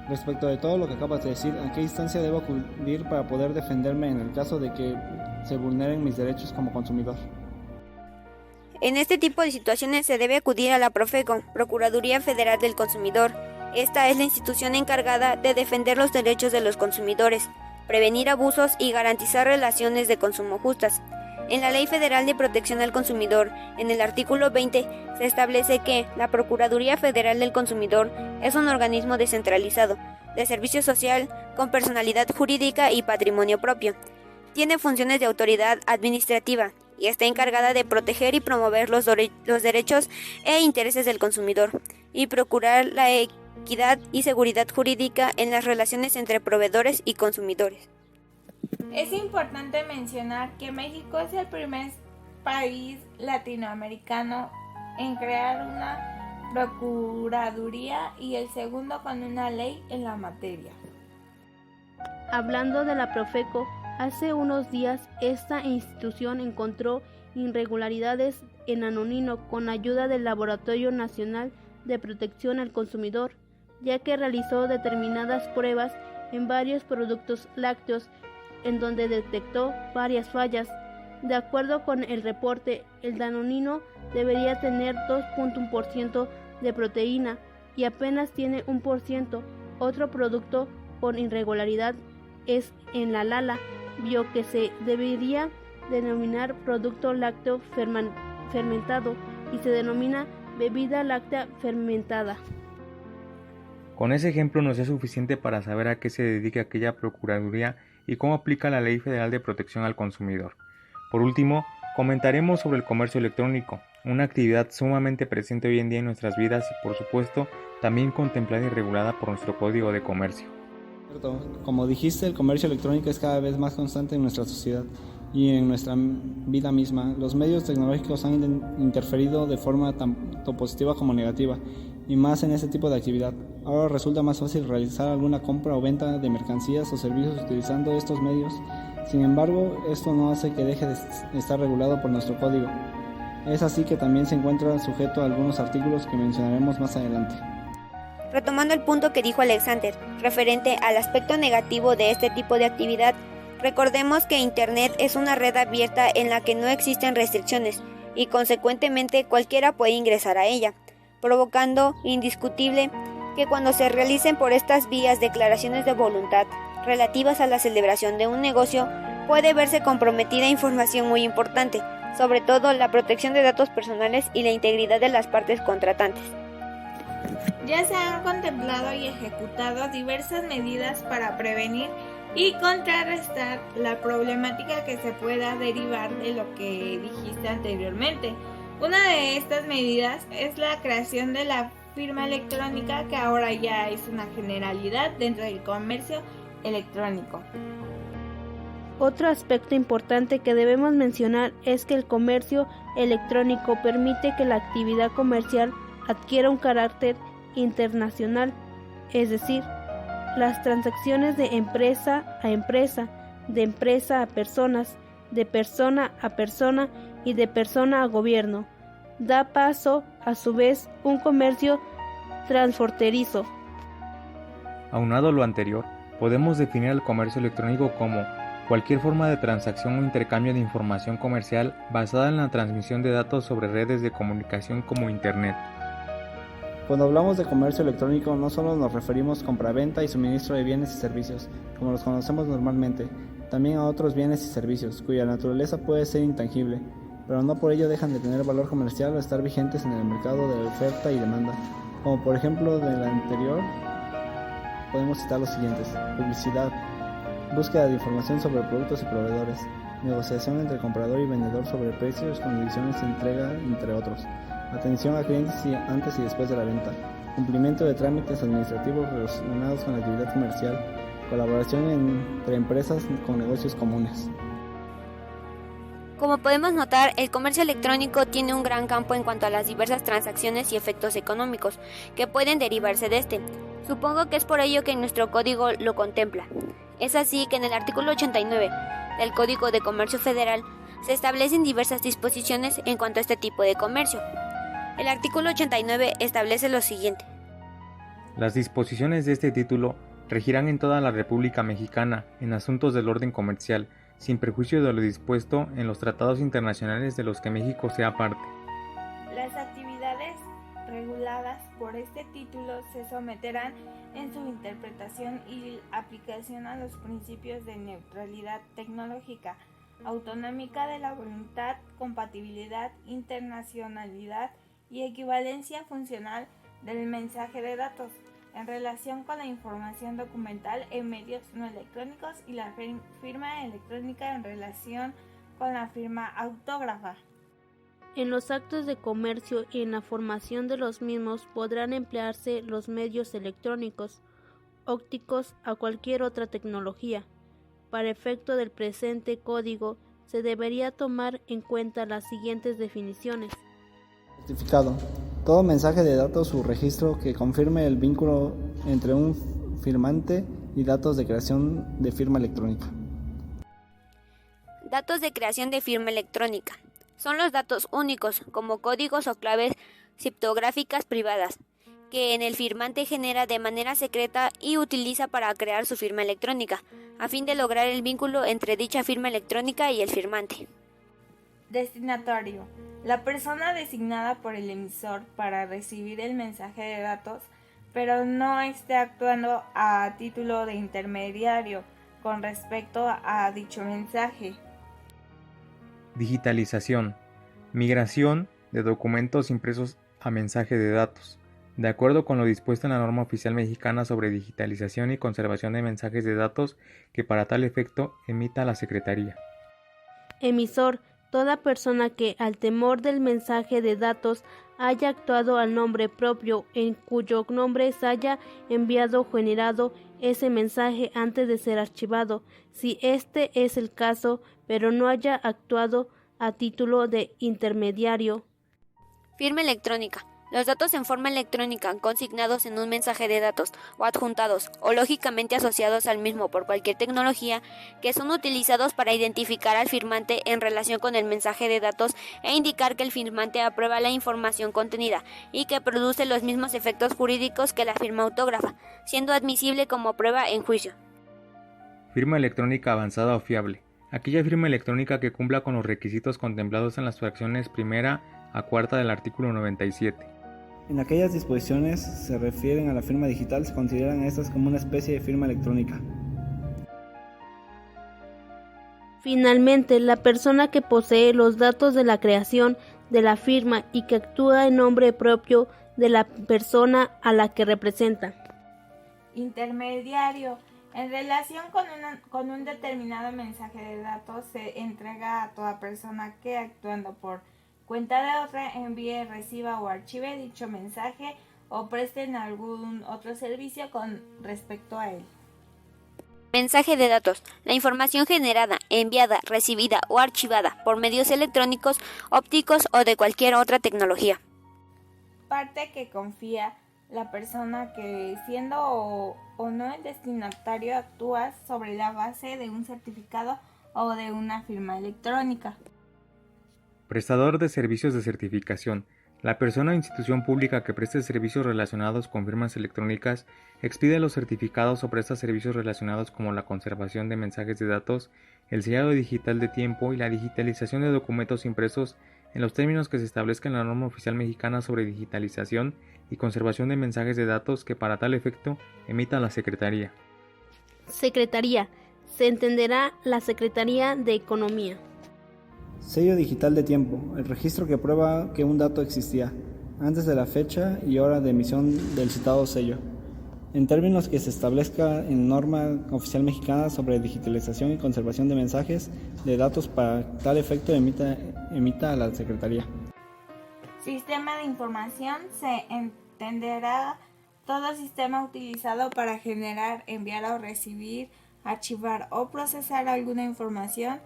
Respecto de todo lo que acabas de decir, ¿a qué instancia debo acudir para poder defenderme en el caso de que se vulneren mis derechos como consumidor? En este tipo de situaciones se debe acudir a la Profeco, Procuraduría Federal del Consumidor. Esta es la institución encargada de defender los derechos de los consumidores, prevenir abusos y garantizar relaciones de consumo justas. En la Ley Federal de Protección al Consumidor, en el artículo 20, se establece que la Procuraduría Federal del Consumidor es un organismo descentralizado, de servicio social, con personalidad jurídica y patrimonio propio. Tiene funciones de autoridad administrativa y está encargada de proteger y promover los derechos e intereses del consumidor y procurar la equidad y seguridad jurídica en las relaciones entre proveedores y consumidores. Es importante mencionar que México es el primer país latinoamericano en crear una procuraduría y el segundo con una ley en la materia. Hablando de la Profeco, hace unos días esta institución encontró irregularidades en Anonino con ayuda del Laboratorio Nacional de Protección al Consumidor, ya que realizó determinadas pruebas en varios productos lácteos en donde detectó varias fallas. De acuerdo con el reporte, el danonino debería tener 2.1% de proteína y apenas tiene 1%. Otro producto con irregularidad es en la Lala Bio, que se debería denominar producto lácteo fermentado y se denomina bebida láctea fermentada. Con ese ejemplo nos es suficiente para saber a qué se dedica aquella Procuraduría y cómo aplica la Ley Federal de Protección al Consumidor. Por último, comentaremos sobre el comercio electrónico, una actividad sumamente presente hoy en día en nuestras vidas y por supuesto también contemplada y regulada por nuestro Código de Comercio. Como dijiste, el comercio electrónico es cada vez más constante en nuestra sociedad y en nuestra vida misma. Los medios tecnológicos han interferido de forma tanto positiva como negativa, y más en este tipo de actividad. Ahora resulta más fácil realizar alguna compra o venta de mercancías o servicios utilizando estos medios. Sin embargo, esto no hace que deje de estar regulado por nuestro código. Es así que también se encuentra sujeto a algunos artículos que mencionaremos más adelante. Retomando el punto que dijo Alexander, referente al aspecto negativo de este tipo de actividad, recordemos que Internet es una red abierta en la que no existen restricciones y consecuentemente cualquiera puede ingresar a ella, provocando indiscutible que cuando se realicen por estas vías declaraciones de voluntad relativas a la celebración de un negocio, puede verse comprometida información muy importante, sobre todo la protección de datos personales y la integridad de las partes contratantes. Ya se han contemplado y ejecutado diversas medidas para prevenir y contrarrestar la problemática que se pueda derivar de lo que dijiste anteriormente. Una de estas medidas es la creación de la firma electrónica, que ahora ya es una generalidad dentro del comercio electrónico. Otro aspecto importante que debemos mencionar es que el comercio electrónico permite que la actividad comercial adquiera un carácter internacional, es decir, las transacciones de empresa a empresa, de empresa a personas, de persona a persona y de persona a gobierno, da paso, a su vez, un comercio transfronterizo. Aunado a lo anterior, podemos definir el comercio electrónico como cualquier forma de transacción o intercambio de información comercial basada en la transmisión de datos sobre redes de comunicación como Internet. Cuando hablamos de comercio electrónico no solo nos referimos a compraventa y suministro de bienes y servicios, como los conocemos normalmente, también a otros bienes y servicios, cuya naturaleza puede ser intangible, pero no por ello dejan de tener valor comercial o estar vigentes en el mercado de la oferta y demanda, como por ejemplo de la anterior podemos citar los siguientes: publicidad, búsqueda de información sobre productos y proveedores, negociación entre comprador y vendedor sobre precios, condiciones de entrega, entre otros, atención a clientes antes y después de la venta, cumplimiento de trámites administrativos relacionados con la actividad comercial, colaboración entre empresas con negocios comunes. Como podemos notar, el comercio electrónico tiene un gran campo en cuanto a las diversas transacciones y efectos económicos que pueden derivarse de este. Supongo que es por ello que en nuestro código lo contempla. Es así que en el artículo 89 del Código de Comercio Federal se establecen diversas disposiciones en cuanto a este tipo de comercio. El artículo 89 establece lo siguiente: Las disposiciones de este título regirán en toda la República Mexicana en asuntos del orden comercial, sin perjuicio de lo dispuesto en los tratados internacionales de los que México sea parte. Las actividades reguladas por este título se someterán en su interpretación y aplicación a los principios de neutralidad tecnológica, autonómica de la voluntad, compatibilidad, internacionalidad y equivalencia funcional del mensaje de datos en relación con la información documental en medios no electrónicos y la firma electrónica en relación con la firma autógrafa. En los actos de comercio y en la formación de los mismos podrán emplearse los medios electrónicos, ópticos o cualquier otra tecnología. Para efecto del presente código se debería tomar en cuenta las siguientes definiciones. Certificado: todo mensaje de datos o registro que confirme el vínculo entre un firmante y datos de creación de firma electrónica. Datos de creación de firma electrónica. Son los datos únicos, como códigos o claves criptográficas privadas, que el firmante genera de manera secreta y utiliza para crear su firma electrónica, a fin de lograr el vínculo entre dicha firma electrónica y el firmante. Destinatario: la persona designada por el emisor para recibir el mensaje de datos, pero no esté actuando a título de intermediario con respecto a dicho mensaje. Digitalización. Migración de documentos impresos a mensaje de datos. De acuerdo con lo dispuesto en la norma oficial mexicana sobre digitalización y conservación de mensajes de datos que para tal efecto emita la Secretaría. Emisor: toda persona que, al temor del mensaje de datos, haya actuado al nombre propio, en cuyo nombre se haya enviado o generado ese mensaje antes de ser archivado, si este es el caso, pero no haya actuado a título de intermediario. Firma electrónica. Los datos en forma electrónica consignados en un mensaje de datos o adjuntados o lógicamente asociados al mismo por cualquier tecnología que son utilizados para identificar al firmante en relación con el mensaje de datos e indicar que el firmante aprueba la información contenida y que produce los mismos efectos jurídicos que la firma autógrafa, siendo admisible como prueba en juicio. Firma electrónica avanzada o fiable. Aquella firma electrónica que cumpla con los requisitos contemplados en las fracciones primera a cuarta del artículo 97. En aquellas disposiciones se refieren a la firma digital, se consideran a estas como una especie de firma electrónica. Finalmente, la persona que posee los datos de la creación de la firma y que actúa en nombre propio de la persona a la que representa. Intermediario: en relación con un determinado mensaje de datos se entrega a toda persona que, actuando por cuenta de otra, envíe, reciba o archive dicho mensaje o presten algún otro servicio con respecto a él. Mensaje de datos. La información generada, enviada, recibida o archivada por medios electrónicos, ópticos o de cualquier otra tecnología. Parte que confía la persona que, siendo o no el destinatario, actúa sobre la base de un certificado o de una firma electrónica. Prestador de servicios de certificación. La persona o institución pública que preste servicios relacionados con firmas electrónicas expide los certificados o presta servicios relacionados como la conservación de mensajes de datos, el sellado digital de tiempo y la digitalización de documentos impresos en los términos que se establezca en la norma oficial mexicana sobre digitalización y conservación de mensajes de datos que para tal efecto emita la Secretaría. Secretaría. Se entenderá la Secretaría de Economía. Sello digital de tiempo, el registro que prueba que un dato existía, antes de la fecha y hora de emisión del citado sello, en términos que se establezca en norma oficial mexicana sobre digitalización y conservación de mensajes de datos para tal efecto emita a la Secretaría. Sistema de información. Se entenderá todo sistema utilizado para generar, enviar o recibir, archivar o procesar alguna información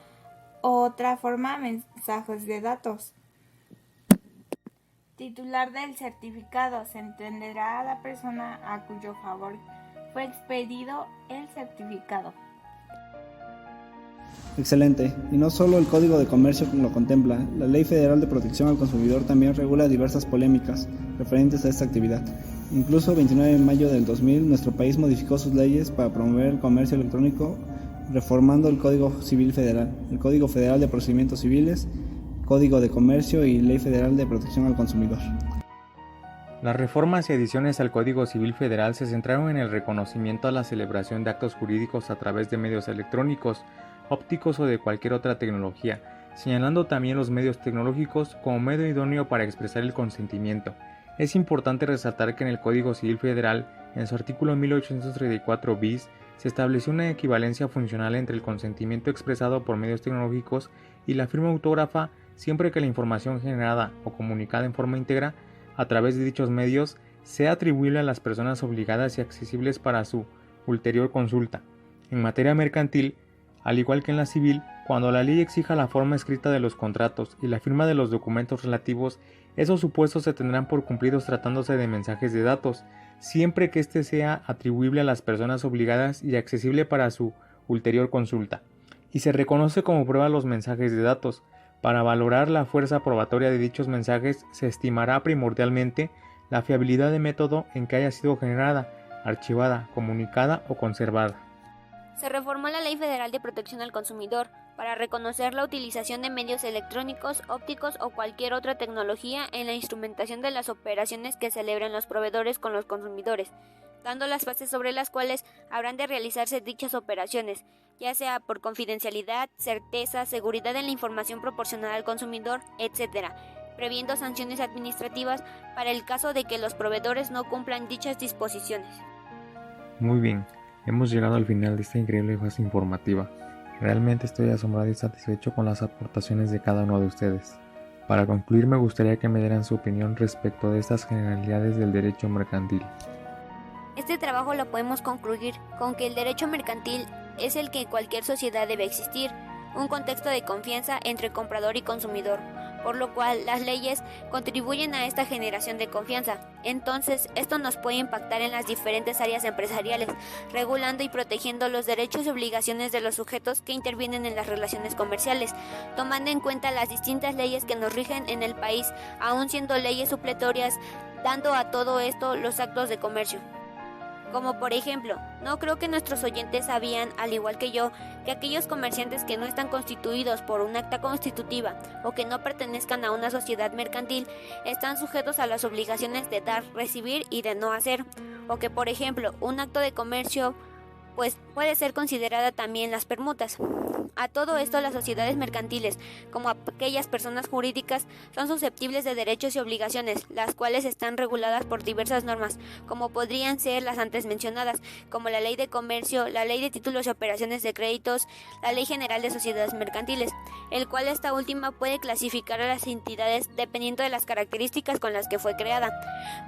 o otra forma mensajes de datos. Titular del certificado. Se entenderá a la persona a cuyo favor fue expedido el certificado. Excelente. Y no solo el Código de Comercio lo contempla, la Ley Federal de Protección al Consumidor también regula diversas polémicas referentes a esta actividad. Incluso el 29 de mayo del 2000, nuestro país modificó sus leyes para promover el comercio electrónico, reformando el Código Civil Federal, el Código Federal de Procedimientos Civiles, Código de Comercio y Ley Federal de Protección al Consumidor. Las reformas y adiciones al Código Civil Federal se centraron en el reconocimiento a la celebración de actos jurídicos a través de medios electrónicos, ópticos o de cualquier otra tecnología, señalando también los medios tecnológicos como medio idóneo para expresar el consentimiento. Es importante resaltar que en el Código Civil Federal, en su artículo 1834 bis, se estableció una equivalencia funcional entre el consentimiento expresado por medios tecnológicos y la firma autógrafa siempre que la información generada o comunicada en forma íntegra a través de dichos medios sea atribuible a las personas obligadas y accesibles para su ulterior consulta. En materia mercantil, al igual que en la civil, cuando la ley exija la forma escrita de los contratos y la firma de los documentos relativos, esos supuestos se tendrán por cumplidos tratándose de mensajes de datos, siempre que éste sea atribuible a las personas obligadas y accesible para su ulterior consulta, y se reconoce como prueba los mensajes de datos. Para valorar la fuerza probatoria de dichos mensajes se estimará primordialmente la fiabilidad de método en que haya sido generada, archivada, comunicada o conservada. Se reformó la Ley Federal de Protección al Consumidor para reconocer la utilización de medios electrónicos, ópticos o cualquier otra tecnología en la instrumentación de las operaciones que celebren los proveedores con los consumidores, dando las bases sobre las cuales habrán de realizarse dichas operaciones, ya sea por confidencialidad, certeza, seguridad en la información proporcionada al consumidor, etc., previendo sanciones administrativas para el caso de que los proveedores no cumplan dichas disposiciones. Muy bien, hemos llegado al final de esta increíble fase informativa. Realmente estoy asombrado y satisfecho con las aportaciones de cada uno de ustedes. Para concluir, me gustaría que me dieran su opinión respecto de estas generalidades del derecho mercantil. Este trabajo lo podemos concluir con que el derecho mercantil es el que en cualquier sociedad debe existir, un contexto de confianza entre comprador y consumidor, por lo cual las leyes contribuyen a esta generación de confianza. Entonces, esto nos puede impactar en las diferentes áreas empresariales, regulando y protegiendo los derechos y obligaciones de los sujetos que intervienen en las relaciones comerciales, tomando en cuenta las distintas leyes que nos rigen en el país, aun siendo leyes supletorias, dando a todo esto los actos de comercio. Como por ejemplo, no creo que nuestros oyentes sabían, al igual que yo, que aquellos comerciantes que no están constituidos por un acta constitutiva o que no pertenezcan a una sociedad mercantil están sujetos a las obligaciones de dar, recibir y de no hacer, o que por ejemplo, un acto de comercio pues puede ser considerada también las permutas. A todo esto, las sociedades mercantiles, como aquellas personas jurídicas, son susceptibles de derechos y obligaciones, las cuales están reguladas por diversas normas, como podrían ser las antes mencionadas, como la Ley de Comercio, la Ley de Títulos y Operaciones de Créditos, la Ley General de Sociedades Mercantiles, el cual esta última puede clasificar a las entidades dependiendo de las características con las que fue creada,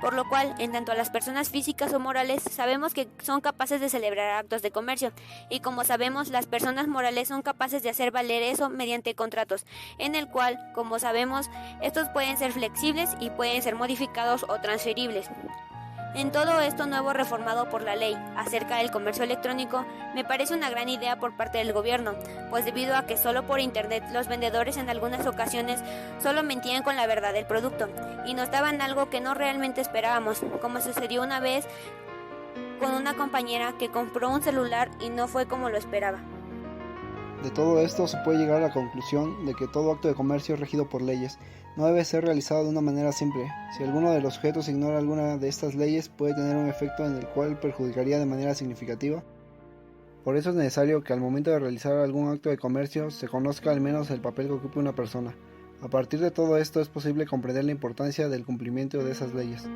por lo cual, en tanto a las personas físicas o morales, sabemos que son capaces de celebrar actos de comercio, y como sabemos, las personas morales son capaces de hacer valer eso mediante contratos, en el cual, como sabemos, estos pueden ser flexibles y pueden ser modificados o transferibles. En todo esto nuevo reformado por la ley acerca del comercio electrónico, me parece una gran idea por parte del gobierno, pues debido a que solo por internet los vendedores en algunas ocasiones solo mentían con la verdad del producto y nos daban algo que no realmente esperábamos, como sucedió una vez con una compañera que compró un celular y no fue como lo esperaba. De todo esto se puede llegar a la conclusión de que todo acto de comercio regido por leyes no debe ser realizado de una manera simple. Si alguno de los sujetos ignora alguna de estas leyes, puede tener un efecto en el cual perjudicaría de manera significativa. Por eso es necesario que al momento de realizar algún acto de comercio se conozca al menos el papel que ocupe una persona. A partir de todo esto es posible comprender la importancia del cumplimiento de esas leyes.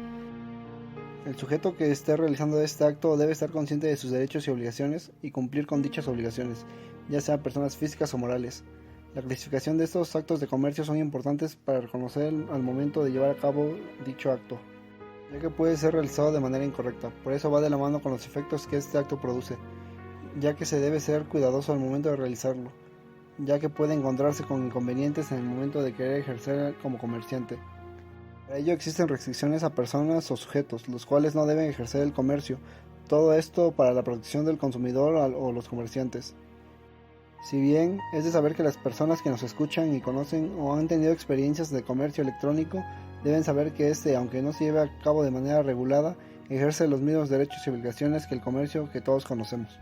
El sujeto que esté realizando este acto debe estar consciente de sus derechos y obligaciones y cumplir con dichas obligaciones, ya sean personas físicas o morales. La clasificación de estos actos de comercio son importantes para reconocer al momento de llevar a cabo dicho acto, ya que puede ser realizado de manera incorrecta. Por eso va de la mano con los efectos que este acto produce, ya que se debe ser cuidadoso al momento de realizarlo, ya que puede encontrarse con inconvenientes en el momento de querer ejercer como comerciante. Para ello existen restricciones a personas o sujetos, los cuales no deben ejercer el comercio, todo esto para la protección del consumidor o los comerciantes. Si bien es de saber que las personas que nos escuchan y conocen o han tenido experiencias de comercio electrónico, deben saber que aunque no se lleve a cabo de manera regulada, ejerce los mismos derechos y obligaciones que el comercio que todos conocemos.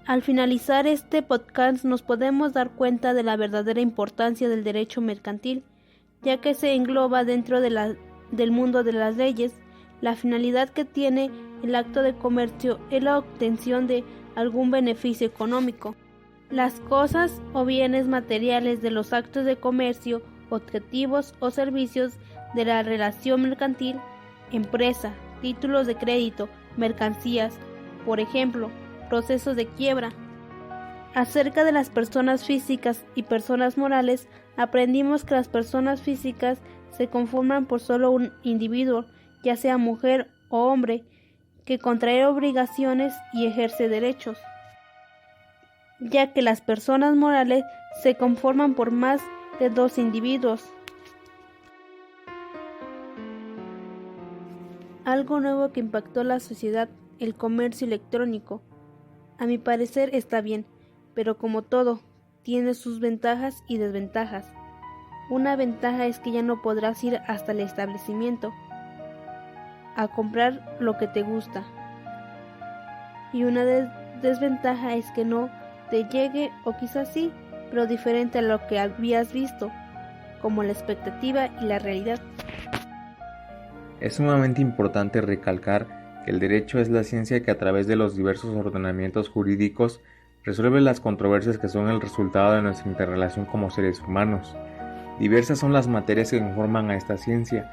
Al finalizar este podcast nos podemos dar cuenta de la verdadera importancia del derecho mercantil, ya que se engloba dentro del mundo de las leyes. La finalidad que tiene el acto de comercio es la obtención de algún beneficio económico. Las cosas o bienes materiales de los actos de comercio, objetivos o servicios de la relación mercantil, empresa, títulos de crédito, mercancías, por ejemplo, procesos de quiebra. Acerca de las personas físicas y personas morales, aprendimos que las personas físicas se conforman por solo un individuo, ya sea mujer o hombre, que contrae obligaciones y ejerce derechos, ya que las personas morales se conforman por más de dos individuos. Algo nuevo que impactó la sociedad, el comercio electrónico. A mi parecer está bien, pero como todo, tiene sus ventajas y desventajas. Una ventaja es que ya no podrás ir hasta el establecimiento a comprar lo que te gusta. Y una desventaja es que no te llegue, o quizás sí, pero diferente a lo que habías visto, como la expectativa y la realidad. Es sumamente importante recalcar que el derecho es la ciencia que a través de los diversos ordenamientos jurídicos resuelve las controversias que son el resultado de nuestra interrelación como seres humanos. Diversas son las materias que conforman a esta ciencia.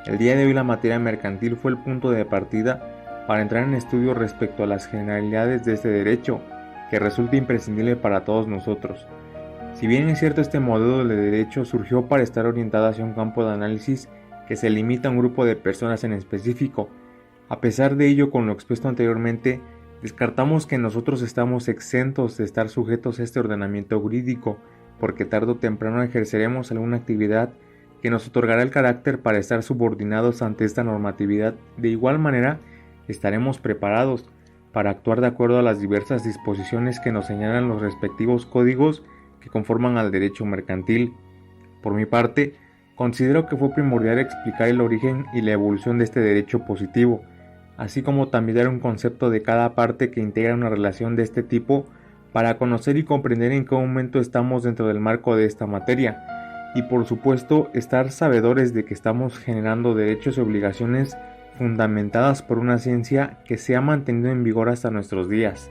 El día de hoy la materia mercantil fue el punto de partida para entrar en estudio respecto a las generalidades de este derecho, que resulta imprescindible para todos nosotros. Si bien es cierto, este modelo de derecho surgió para estar orientado hacia un campo de análisis que se limita a un grupo de personas en específico. A pesar de ello, con lo expuesto anteriormente, descartamos que nosotros estamos exentos de estar sujetos a este ordenamiento jurídico, porque tarde o temprano ejerceremos alguna actividad que nos otorgará el carácter para estar subordinados ante esta normatividad. De igual manera, estaremos preparados para actuar de acuerdo a las diversas disposiciones que nos señalan los respectivos códigos que conforman al derecho mercantil. Por mi parte, considero que fue primordial explicar el origen y la evolución de este derecho positivo, así como también dar un concepto de cada parte que integra una relación de este tipo para conocer y comprender en qué momento estamos dentro del marco de esta materia, y por supuesto estar sabedores de que estamos generando derechos y obligaciones fundamentadas por una ciencia que se ha mantenido en vigor hasta nuestros días,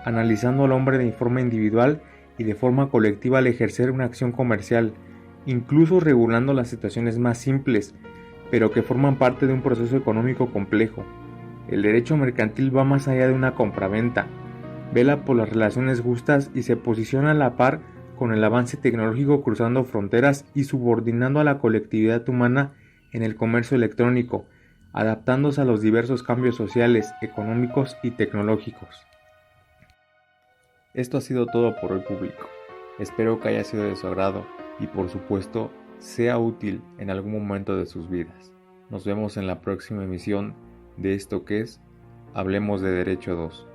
analizando al hombre de forma individual y de forma colectiva al ejercer una acción comercial, incluso regulando las situaciones más simples, pero que forman parte de un proceso económico complejo. El derecho mercantil va más allá de una compraventa, vela por las relaciones justas y se posiciona a la par con el avance tecnológico cruzando fronteras y subordinando a la colectividad humana en el comercio electrónico, adaptándose a los diversos cambios sociales, económicos y tecnológicos. Esto ha sido todo por hoy, público. Espero que haya sido de su agrado y por supuesto sea útil en algún momento de sus vidas. Nos vemos en la próxima emisión de esto que es Hablemos de Derecho 2.